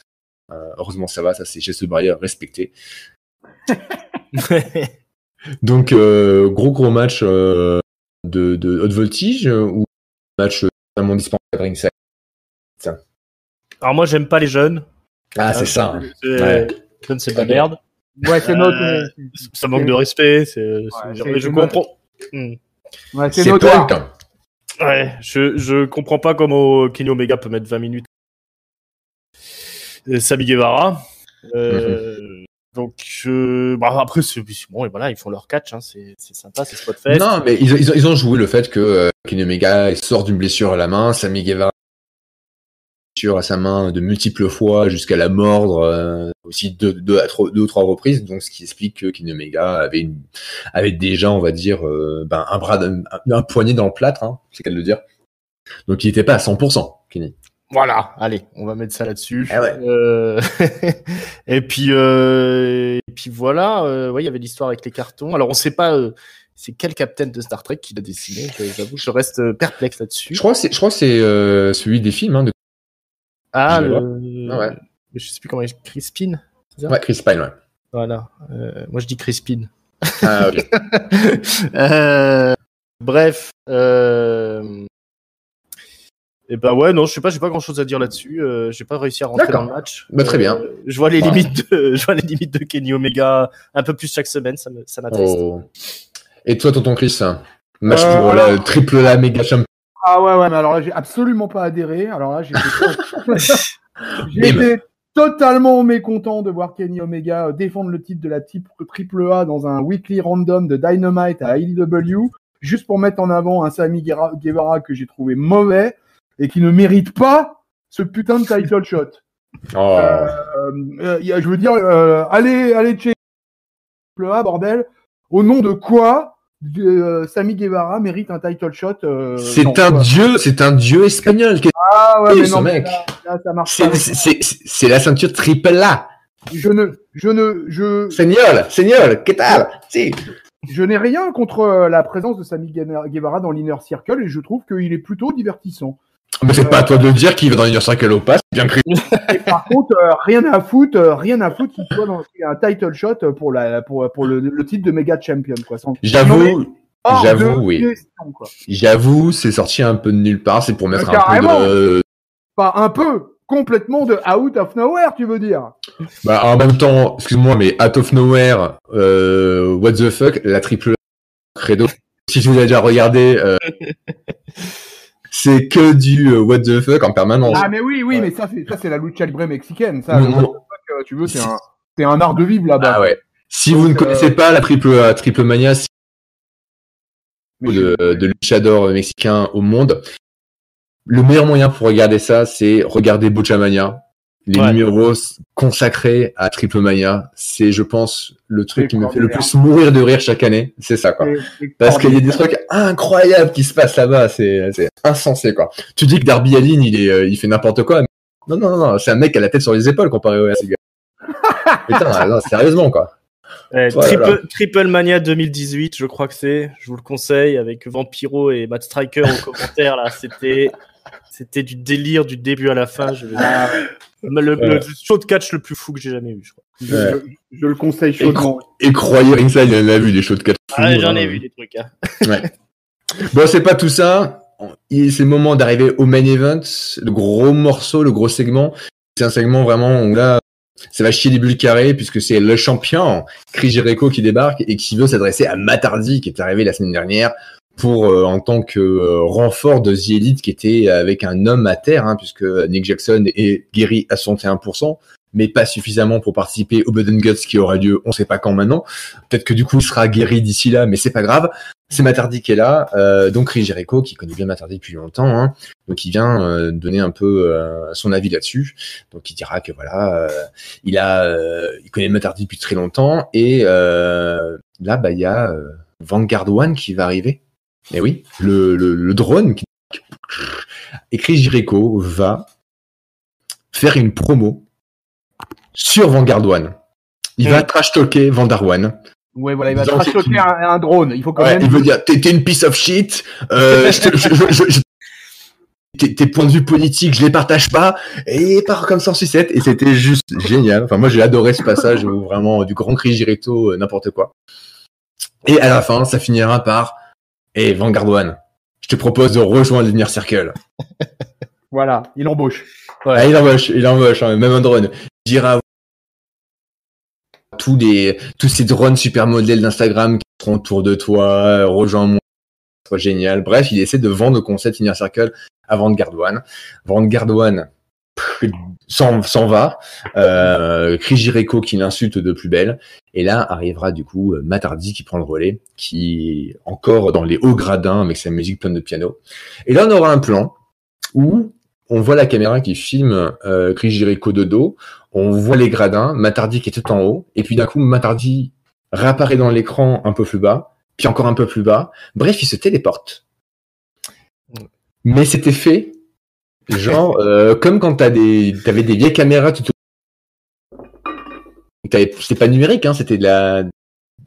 Heureusement ça va, ça c'est geste barrière respecté. Donc gros match de haute voltige ou match totalement dispensable ringside. Alors moi j'aime pas les jeunes. Ah c'est ça. Jeunes c'est de la merde. Ouais, c'est notre. Ça manque de respect. Je comprends. Ouais, c'est notoire. Ouais, je comprends pas comment Kenny Omega peut mettre 20 minutes. Sammy Guevara. Donc après c'est bon, et voilà, ils font leur catch, hein, c'est sympa, c'est Spotfest. Non, mais ils ont joué le fait que Kenny Omega sort d'une blessure à la main, Sammy Guevara à sa main de multiples fois jusqu'à la mordre aussi deux ou trois reprises, donc ce qui explique que Kenny Omega avait déjà, on va dire, un poignet dans le plâtre, hein, c'est qu'à le dire. Donc il n'était pas à 100%, Kenny. Voilà, allez, on va mettre ça là-dessus. Ah ouais. Et puis voilà, il y avait l'histoire avec les cartons. Alors on sait pas c'est quel capitaine de Star Trek qui l'a dessiné. J'avoue, je reste perplexe là-dessus. Je crois que c'est celui des films, hein, de... Ah, ouais. Je sais plus comment il est. Chris Pine, c'est ça? Ouais, Chris Pine, ouais. Voilà. Moi, je dis Chris Pine. Ah, ok. Bref. Et bah ouais, non, je sais pas, j'ai pas grand chose à dire là-dessus. J'ai pas réussi à rentrer dans le match. Bah, très bien. Je vois les limites de Kenny Omega un peu plus chaque semaine, ça m'attriste. Oh. Et toi, tonton Chris, match pour la triple A méga champion. Ah ouais, mais alors là, j'ai absolument pas adhéré. Alors là, j'ai été totalement mécontent de voir Kenny Omega défendre le titre de la triple A dans un weekly random de Dynamite à AEW, juste pour mettre en avant un Sammy Guevara que j'ai trouvé mauvais et qui ne mérite pas ce putain de title shot. Oh. Je veux dire, allez checker triple A, bordel. Au nom de quoi Sammy Guevara mérite un title shot. C'est un dieu espagnol. Ah ouais, mais non, mec. Là, ça marche pas. C'est la ceinture triple A. Señor, ¿qué tal? Si. Je n'ai rien contre la présence de Sammy Guevara dans l'Inner Circle et je trouve qu'il est plutôt divertissant. Mais c'est pas à toi de le dire qu'il va dans l'Inner Circle au pas, c'est bien créé. Et par contre, rien à foutre qu'il soit dans un title shot pour le titre de Mega Champion, quoi. J'avoue, oui. J'avoue, c'est sorti un peu de nulle part, c'est pour mettre un peu de... Pas un peu, complètement de out of nowhere, tu veux dire. Bah, en même temps, excuse-moi, mais out of nowhere, what the fuck, la triple credo, si je vous ai déjà regardé, c'est que du what the fuck en permanence. Ah mais oui, mais ça c'est la lucha libre mexicaine. Ça, le what the fuck, tu veux, c'est un art de vivre là-bas. Ah ouais. Si vous ne connaissez pas la Triple Mania de luchador mexicain au monde, le meilleur moyen pour regarder ça, c'est regarder Bochamania. Les numéros consacrés à Triple Mania, c'est, je pense, le truc qui me fait le plus mourir de rire chaque année. C'est ça, quoi. Parce qu'il y a des trucs incroyables qui se passent là-bas. C'est insensé, quoi. Tu dis que Darby Allin, il fait n'importe quoi. Mais non. C'est un mec qui a la tête sur les épaules comparé à ces gars. Putain, non, sérieusement, quoi. Triple Mania 2018, je crois que c'est. Je vous le conseille, avec Vampiro et Matt Striker au commentaire, là. C'était du délire du début à la fin. Le show de catch le plus fou que j'ai jamais vu, je crois. Je le conseille chaudement. Et croyez, Ringside, il en a vu des shows de catch fous. Ah, j'en ai vu des trucs. Hein. Ouais. Bon, c'est pas tout ça. C'est le moment d'arriver au main event. Le gros morceau, le gros segment. C'est un segment vraiment où là, ça va chier des bulles carrées puisque c'est le champion Chris Jericho qui débarque et qui veut s'adresser à Matt Hardy qui est arrivé la semaine dernière pour en tant que renfort de The Elite qui était avec un homme à terre, hein, puisque Nick Jackson est guéri à 61%, mais pas suffisamment pour participer au Blood and Guts qui aura lieu, on sait pas quand maintenant. Peut-être que du coup il sera guéri d'ici là, mais c'est pas grave. C'est Matt Hardy qui est là, donc Chris Jericho qui connaît bien Matt Hardy depuis longtemps, hein, donc il vient donner un peu son avis là-dessus. Donc il dira que voilà, il connaît Matt Hardy depuis très longtemps et là bah il y a Vanguard One qui va arriver. Et oui, le drone qui... Et Chris Jericho va faire une promo sur Vanguard One. Il va trash-talker Vanguard One. Ouais, voilà, il va trash-talker un drone. Il faut quand même... Il veut dire, t'es une piece of shit, tes points de vue politiques, je les partage pas, et il part comme ça en sucette, et c'était juste génial. Enfin, moi, j'ai adoré ce passage, vraiment, du grand Chris Jericho, n'importe quoi. Et à la fin, ça finira par... Et Vanguard One, je te propose de rejoindre l'Inner Circle. Voilà, il embauche. Ouais. Ah, il embauche, hein, même un drone. Il dira tous ces drones super modèles d'Instagram qui seront autour de toi, rejoins-moi, c'est génial. Bref, il essaie de vendre le concept Inner Circle à Vanguard One. Vanguard One s'en va. Chris Jericho qui l'insulte de plus belle. Et là arrivera du coup Matt Hardy qui prend le relais, qui est encore dans les hauts gradins avec sa musique pleine de piano. Et là on aura un plan où on voit la caméra qui filme Chris Jericho de dos, on voit les gradins, Matt Hardy qui est tout en haut, et puis d'un coup Matt Hardy réapparaît dans l'écran un peu plus bas, puis encore un peu plus bas. Bref, il se téléporte. Mais c'était fait genre comme quand t'avais des vieilles caméras c'était pas numérique, hein, c'était de la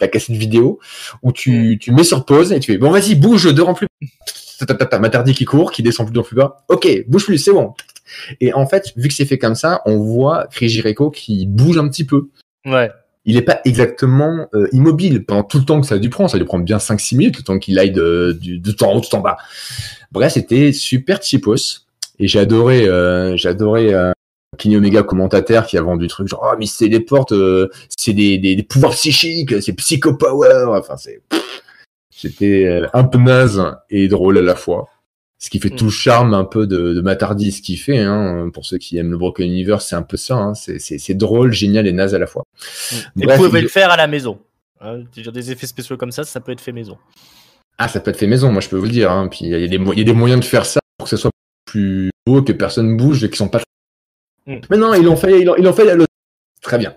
cassette vidéo où tu mets sur pause et tu fais bon vas-y bouge 2 rangs plus bas. Matt Hardy qui court, qui descend plus bas. Ok, bouge plus, c'est bon. Et en fait, vu que c'est fait comme ça, on voit Chris Jericho qui bouge un petit peu. Ouais. Il est pas exactement immobile pendant tout le temps que ça a dû prendre. Ça a dû prendre bien 5-6 minutes, le temps qu'il aille de tout en haut, tout en bas. Bref, c'était super cheapos. Et j'ai adoré Kenny Omega commentateur qui a vendu du truc genre mais c'est des portes, c'est des pouvoirs psychiques, c'est psycho power. Enfin c'était un peu naze et drôle à la fois. Ce qui fait tout le charme un peu de Matt Hardy, ce qu'il fait, hein, pour ceux qui aiment le Broken Universe, c'est un peu ça, hein, c'est drôle, génial et naze à la fois. Et vous pouvez le faire à la maison. Des effets spéciaux comme ça peut être fait maison. Ah, ça peut être fait maison, moi je peux vous le dire. Hein. Puis il y a des moyens de faire ça pour que ce soit plus beau, que personne bouge et qu'ils sont pas. Mais non, ils l'ont fait à l'autre. Très bien.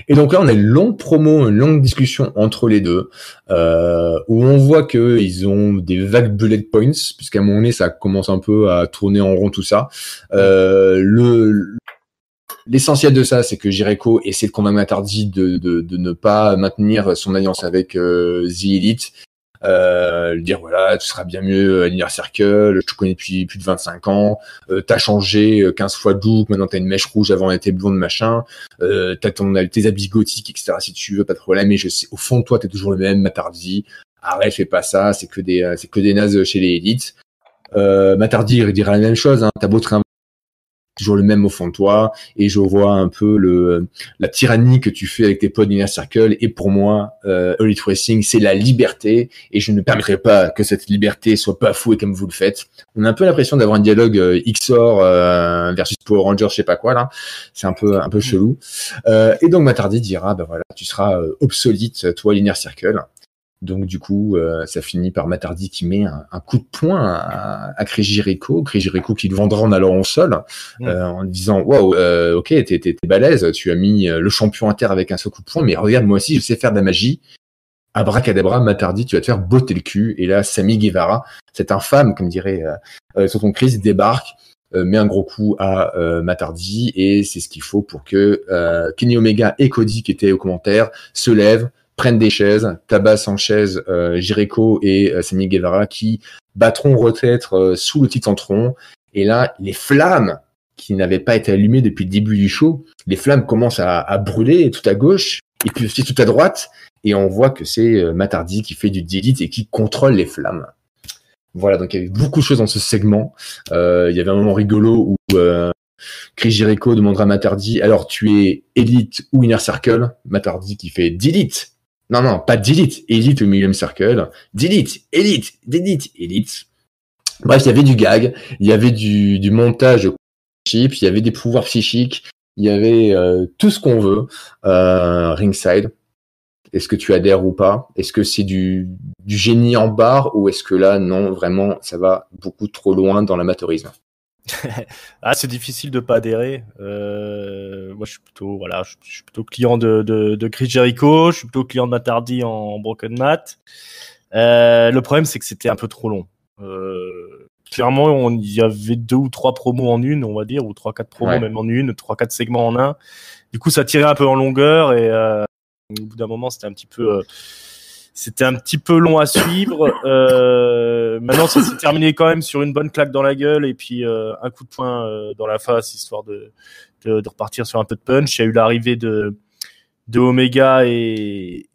Et donc là, on a une longue promo, une longue discussion entre les deux, où on voit que ils ont des vagues bullet points, puisqu'à un moment donné, ça commence un peu à tourner en rond tout ça. L'essentiel de ça, c'est que Jericho essaie de convaincre Matt Hardy de ne pas maintenir son alliance avec The Elite. Lui dire voilà, tu seras bien mieux à l'Inner Circle, je te connais depuis plus de 25 ans, t'as changé 15 fois de look, maintenant t'as une mèche rouge, avant elle était blonde, machin, t'as tes habits gothiques, etc. Si tu veux, pas de problème, mais je sais, au fond de toi, t'es toujours le même, Matt Hardy, arrête, fais pas ça, c'est que des nazes chez les élites. Matt Hardy, il dira la même chose, hein, t'as beau te toujours le même au fond de toi, et je vois un peu la tyrannie que tu fais avec tes potes d'Inner Circle, et pour moi, Elite Wrestling, c'est la liberté, et je ne permettrai pas que cette liberté soit bafouée comme vous le faites. On a un peu l'impression d'avoir un dialogue XOR versus Power Rangers, je sais pas quoi, là. C'est un peu chelou. Et donc, Matt Hardy dira, bah voilà, tu seras obsolète, toi, l'Inner Circle. Donc du coup, ça finit par Matt Hardy qui met un coup de poing à Chris Jericho qui le vendra en allant au sol, en disant waouh, ok, t'es balèze, tu as mis le champion à terre avec un seul coup de poing, mais regarde, moi aussi je sais faire de la magie. Abracadabra, Matt Hardy, tu vas te faire botter le cul. Et là, Sammy Guevara, cet infâme, comme dirait Tonton Chris, débarque, met un gros coup à Matt Hardy, et c'est ce qu'il faut pour que Kenny Omega et Cody, qui étaient aux commentaires, se lèvent, prennent des chaises, tabassent en chaise Jericho et Sammy Guevara, qui battront retraite sous le Titantron. Et là, les flammes qui n'avaient pas été allumées depuis le début du show, les flammes commencent à brûler tout à gauche et puis aussi tout à droite, et on voit que c'est Matt Hardy qui fait du delete et qui contrôle les flammes. Voilà, donc il y avait beaucoup de choses dans ce segment. Il y avait un moment rigolo où Chris Jericho demandera à Matt Hardy, alors tu es Elite ou Inner Circle? Matt Hardy qui fait delete. Non, pas delete, Elite ou Millennium Circle. Delete, Elite, delete, Elite. Bref, il y avait du gag, il y avait du montage chip, il y avait des pouvoirs psychiques, il y avait tout ce qu'on veut. Ringside, est-ce que tu adhères ou pas? Est-ce que c'est du génie en barre, ou est-ce que là, non, vraiment, ça va beaucoup trop loin dans l'amateurisme? C'est difficile de pas adhérer. Moi, je suis plutôt client de Chris Jericho. Je suis plutôt client de Matt Hardy en Broken Matt. Le problème, c'est que c'était un peu trop long. Clairement, il y avait 2 ou 3 promos en une, on va dire, ou 3-4 promos même en une, 3-4 segments en un. Du coup, ça tirait un peu en longueur, et au bout d'un moment, c'était un petit peu long à suivre. Maintenant, ça s'est terminé quand même sur une bonne claque dans la gueule, et puis un coup de poing dans la face, histoire de repartir sur un peu de punch. Il y a eu l'arrivée de Omega et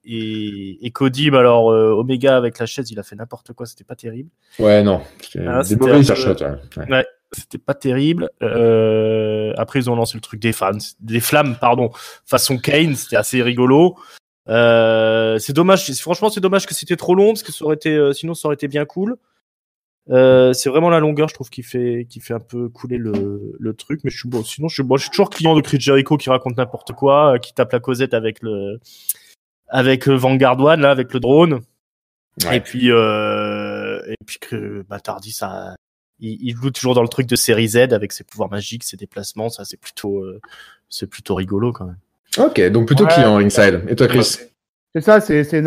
Cody. Mais alors Omega avec la chaise, il a fait n'importe quoi, c'était pas terrible. Ouais, non, c'était des mauvais shot. Ouais, c'était pas terrible. Après, ils ont lancé le truc des flammes, façon Kane, c'était assez rigolo. C'est dommage, franchement, c'est dommage que c'était trop long, parce que sinon ça aurait été bien cool. C'est vraiment la longueur, je trouve, qui fait un peu couler le truc. Mais je suis toujours client de Chris Jericho qui raconte n'importe quoi, qui tape la causette avec Vanguard One, là, avec le drone. Ouais. Et puis que Matt Hardy, ça, il joue toujours dans le truc de série Z avec ses pouvoirs magiques, ses déplacements. Ça, c'est plutôt rigolo quand même. Ok, donc plutôt client Ringside. Et toi, Chris? C'est ça, c'est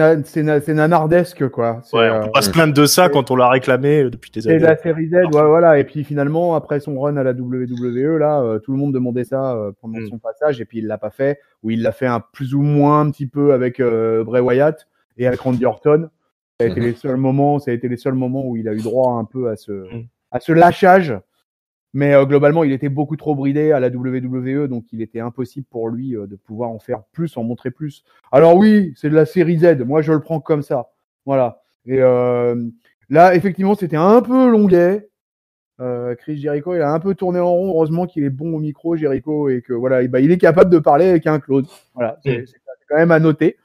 nanardesque, quoi. On peut pas se plaindre de ça quand on l'a réclamé depuis des années. C'est la série Z, voilà. Et puis finalement, après son run à la WWE, là, tout le monde demandait ça pendant son passage, et puis il l'a pas fait, ou il l'a fait plus ou moins un petit peu avec Bray Wyatt et avec Randy Orton. Ça a été les seuls moments où il a eu droit un peu à ce lâchage. Mais globalement, il était beaucoup trop bridé à la WWE, donc il était impossible pour lui de pouvoir en faire plus, en montrer plus. Alors oui, c'est de la série Z, moi je le prends comme ça. Voilà. Et là, effectivement, c'était un peu longuet. Chris Jericho, il a un peu tourné en rond. Heureusement qu'il est bon au micro, Jericho, et que voilà, il est capable de parler avec un Claude. Voilà, c'est quand même à noter.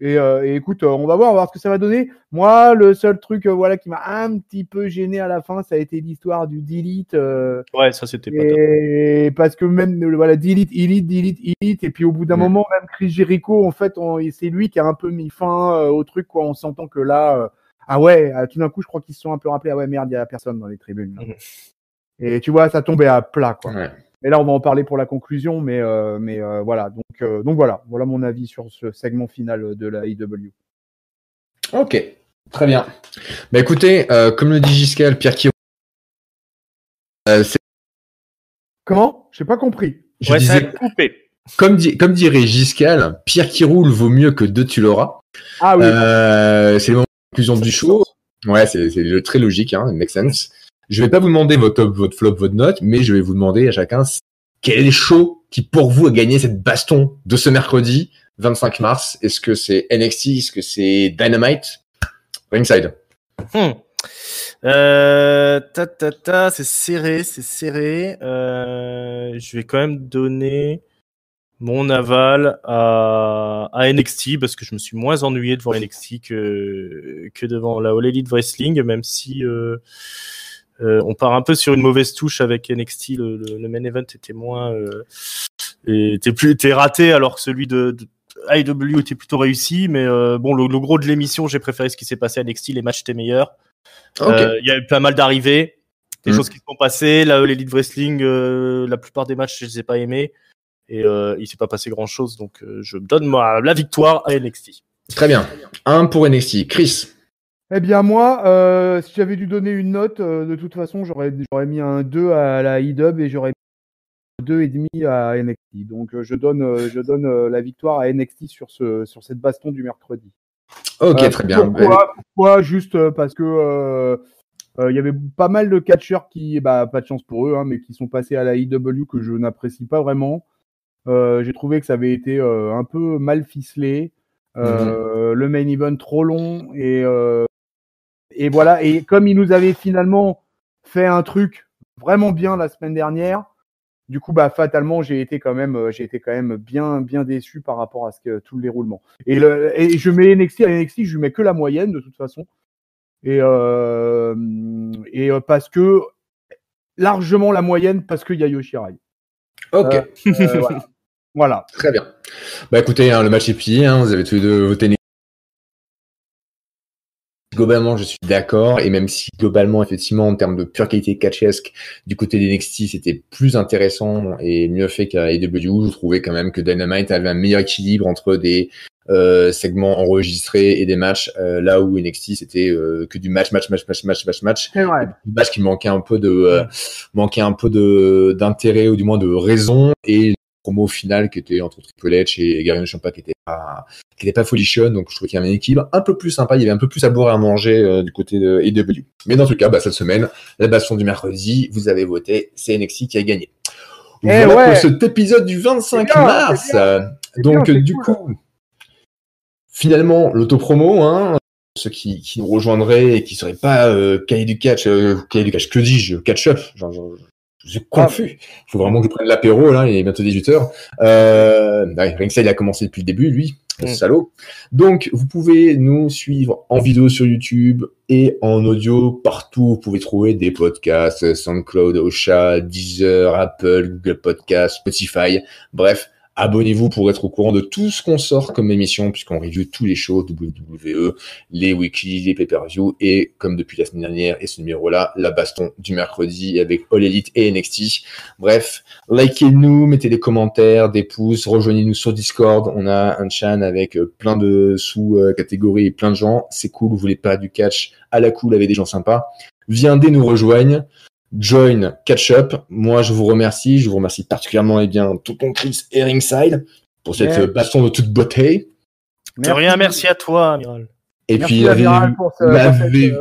Et écoute, on va voir ce que ça va donner. Moi, le seul truc qui m'a un petit peu gêné à la fin, ça a été l'histoire du delete. Ouais, ça c'était pas top. Et parce que même delete, et puis au bout d'un moment, même Chris Jericho, en fait, c'est lui qui a un peu mis fin au truc, quoi. On s'entend que là, tout d'un coup, je crois qu'ils se sont un peu rappelés, merde, il y a personne dans les tribunes. Et tu vois, ça tombait à plat, quoi. Ouais. Et là, on va en parler pour la conclusion, mais voilà. Donc voilà mon avis sur ce segment final de la AEW. Ok, très bien. Bah écoutez, comme le dit Giscal, Pierre Kirou. Comment ? J'ai pas compris. Je disais, coupé. Comme dirait Giscal, Pierre qui roule vaut mieux que deux tu l'auras. Ah oui. C'est le moment de conclusion du show. Ouais, c'est très logique, hein, it makes sense. Je vais pas vous demander votre top, votre flop, votre note, mais je vais vous demander à chacun quel est le show qui, pour vous, a gagné cette baston de ce mercredi 25 mars. Est-ce que c'est NXT? Est-ce que c'est Dynamite? Ringside. C'est serré. Je vais quand même donner mon aval à NXT parce que je me suis moins ennuyé devant NXT que devant la All Elite Wrestling, même si on part un peu sur une mauvaise touche avec NXT. Le main event était raté, alors que celui de AEW était plutôt réussi. Mais bon, le gros de l'émission, j'ai préféré ce qui s'est passé à NXT. Les matchs étaient meilleurs. Il y a eu pas mal d'arrivées, des choses qui se sont passées. La All Elite Wrestling, la plupart des matchs, je les ai pas aimés. Et il s'est pas passé grand chose, donc je donne la victoire à NXT. Très bien. 1 pour NXT. Chris. Eh bien moi, si j'avais dû donner une note, de toute façon, j'aurais mis un 2 à la E-Dub et j'aurais mis 2,5 à NXT. Donc je donne la victoire à NXT sur cette baston du mercredi. Ok, très bien. Pourquoi Juste parce que il y avait pas mal de catcheurs qui, pas de chance pour eux, mais qui sont passés à la EW que je n'apprécie pas vraiment. J'ai trouvé que ça avait été un peu mal ficelé, le main event trop long et voilà. Et comme ils nous avaient finalement fait un truc vraiment bien la semaine dernière, du coup fatalement j'ai été quand même bien déçu par rapport à tout le déroulement. Et je mets NXT à NXT, je lui mets que la moyenne de toute façon et parce que largement la moyenne parce qu'il y a Yoshirai. Ok. Voilà. Très bien. Écoutez, le match est plié. Vous avez tous les deux voté. Globalement, je suis d'accord. Et même si globalement, effectivement, en termes de pure qualité catchesque, du côté des NXT, c'était plus intéressant et mieux fait qu'à AEW, je trouvais quand même que Dynamite avait un meilleur équilibre entre des segments enregistrés et des matchs, là où NXT c'était que du match. C'est vrai. Du match qui manquait un peu d'intérêt ou du moins de raison, et promo finale qui était entre Triple H et Gary Ciampa qui était pas folichonne, donc je trouvais qu'il y avait un équilibre un peu plus sympa, il y avait un peu plus à boire et à manger du côté de AEW. Mais dans tout cas, cette semaine, la baston du mercredi, vous avez voté, c'est NXT qui a gagné. Voilà pour cet épisode du 25 mars. Donc du coup, finalement, l'autopromo, ceux qui nous rejoindraient et qui seraient pas cahier du catch, que dis-je, catch-up, je suis confus. Il faut vraiment que je prenne l'apéro, là, il est bientôt 18h. Ringside a commencé depuis le début, lui, salaud. Donc, vous pouvez nous suivre en vidéo sur YouTube et en audio partout. Vous pouvez trouver des podcasts, SoundCloud, Ocha, Deezer, Apple, Google Podcasts, Spotify. Bref, abonnez-vous pour être au courant de tout ce qu'on sort comme émission, puisqu'on review tous les shows WWE, les weekly, les pay-per-view, et comme depuis la semaine dernière et ce numéro-là, la baston du mercredi avec All Elite et NXT. Bref, likez-nous, mettez des commentaires, des pouces, rejoignez-nous sur Discord. On a un channel avec plein de sous-catégories et plein de gens. C'est cool, vous voulez pas du catch à la cool avec des gens sympas. Viendez nous rejoindre. Join Catch Up. Moi, je vous remercie particulièrement Tonton Chris et Ringside pour cette baston de toute beauté. De rien, merci à toi, Amiral. Et merci puis, Amiral pour cette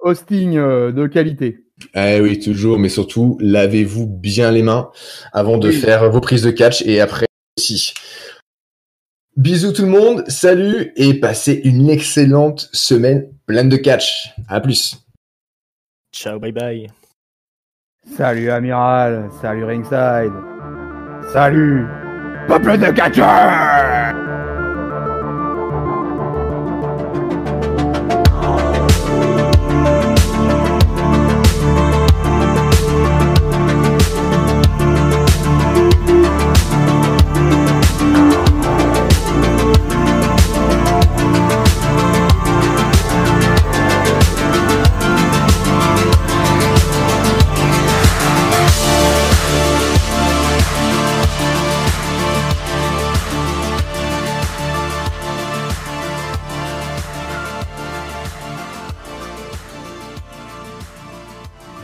hosting de qualité. Oui, toujours, mais surtout, lavez-vous bien les mains avant de faire vos prises de catch et après aussi. Bisous tout le monde, salut et passez une excellente semaine pleine de catch. À plus. Ciao, bye bye. Salut Amiral, salut Ringside, salut peuple de catcheurs.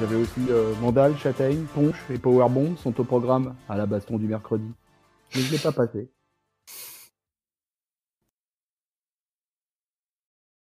J'avais aussi Mandal, Châtaigne, Ponche et Powerbomb sont au programme à la baston du mercredi. Mais je ne l'ai pas passé.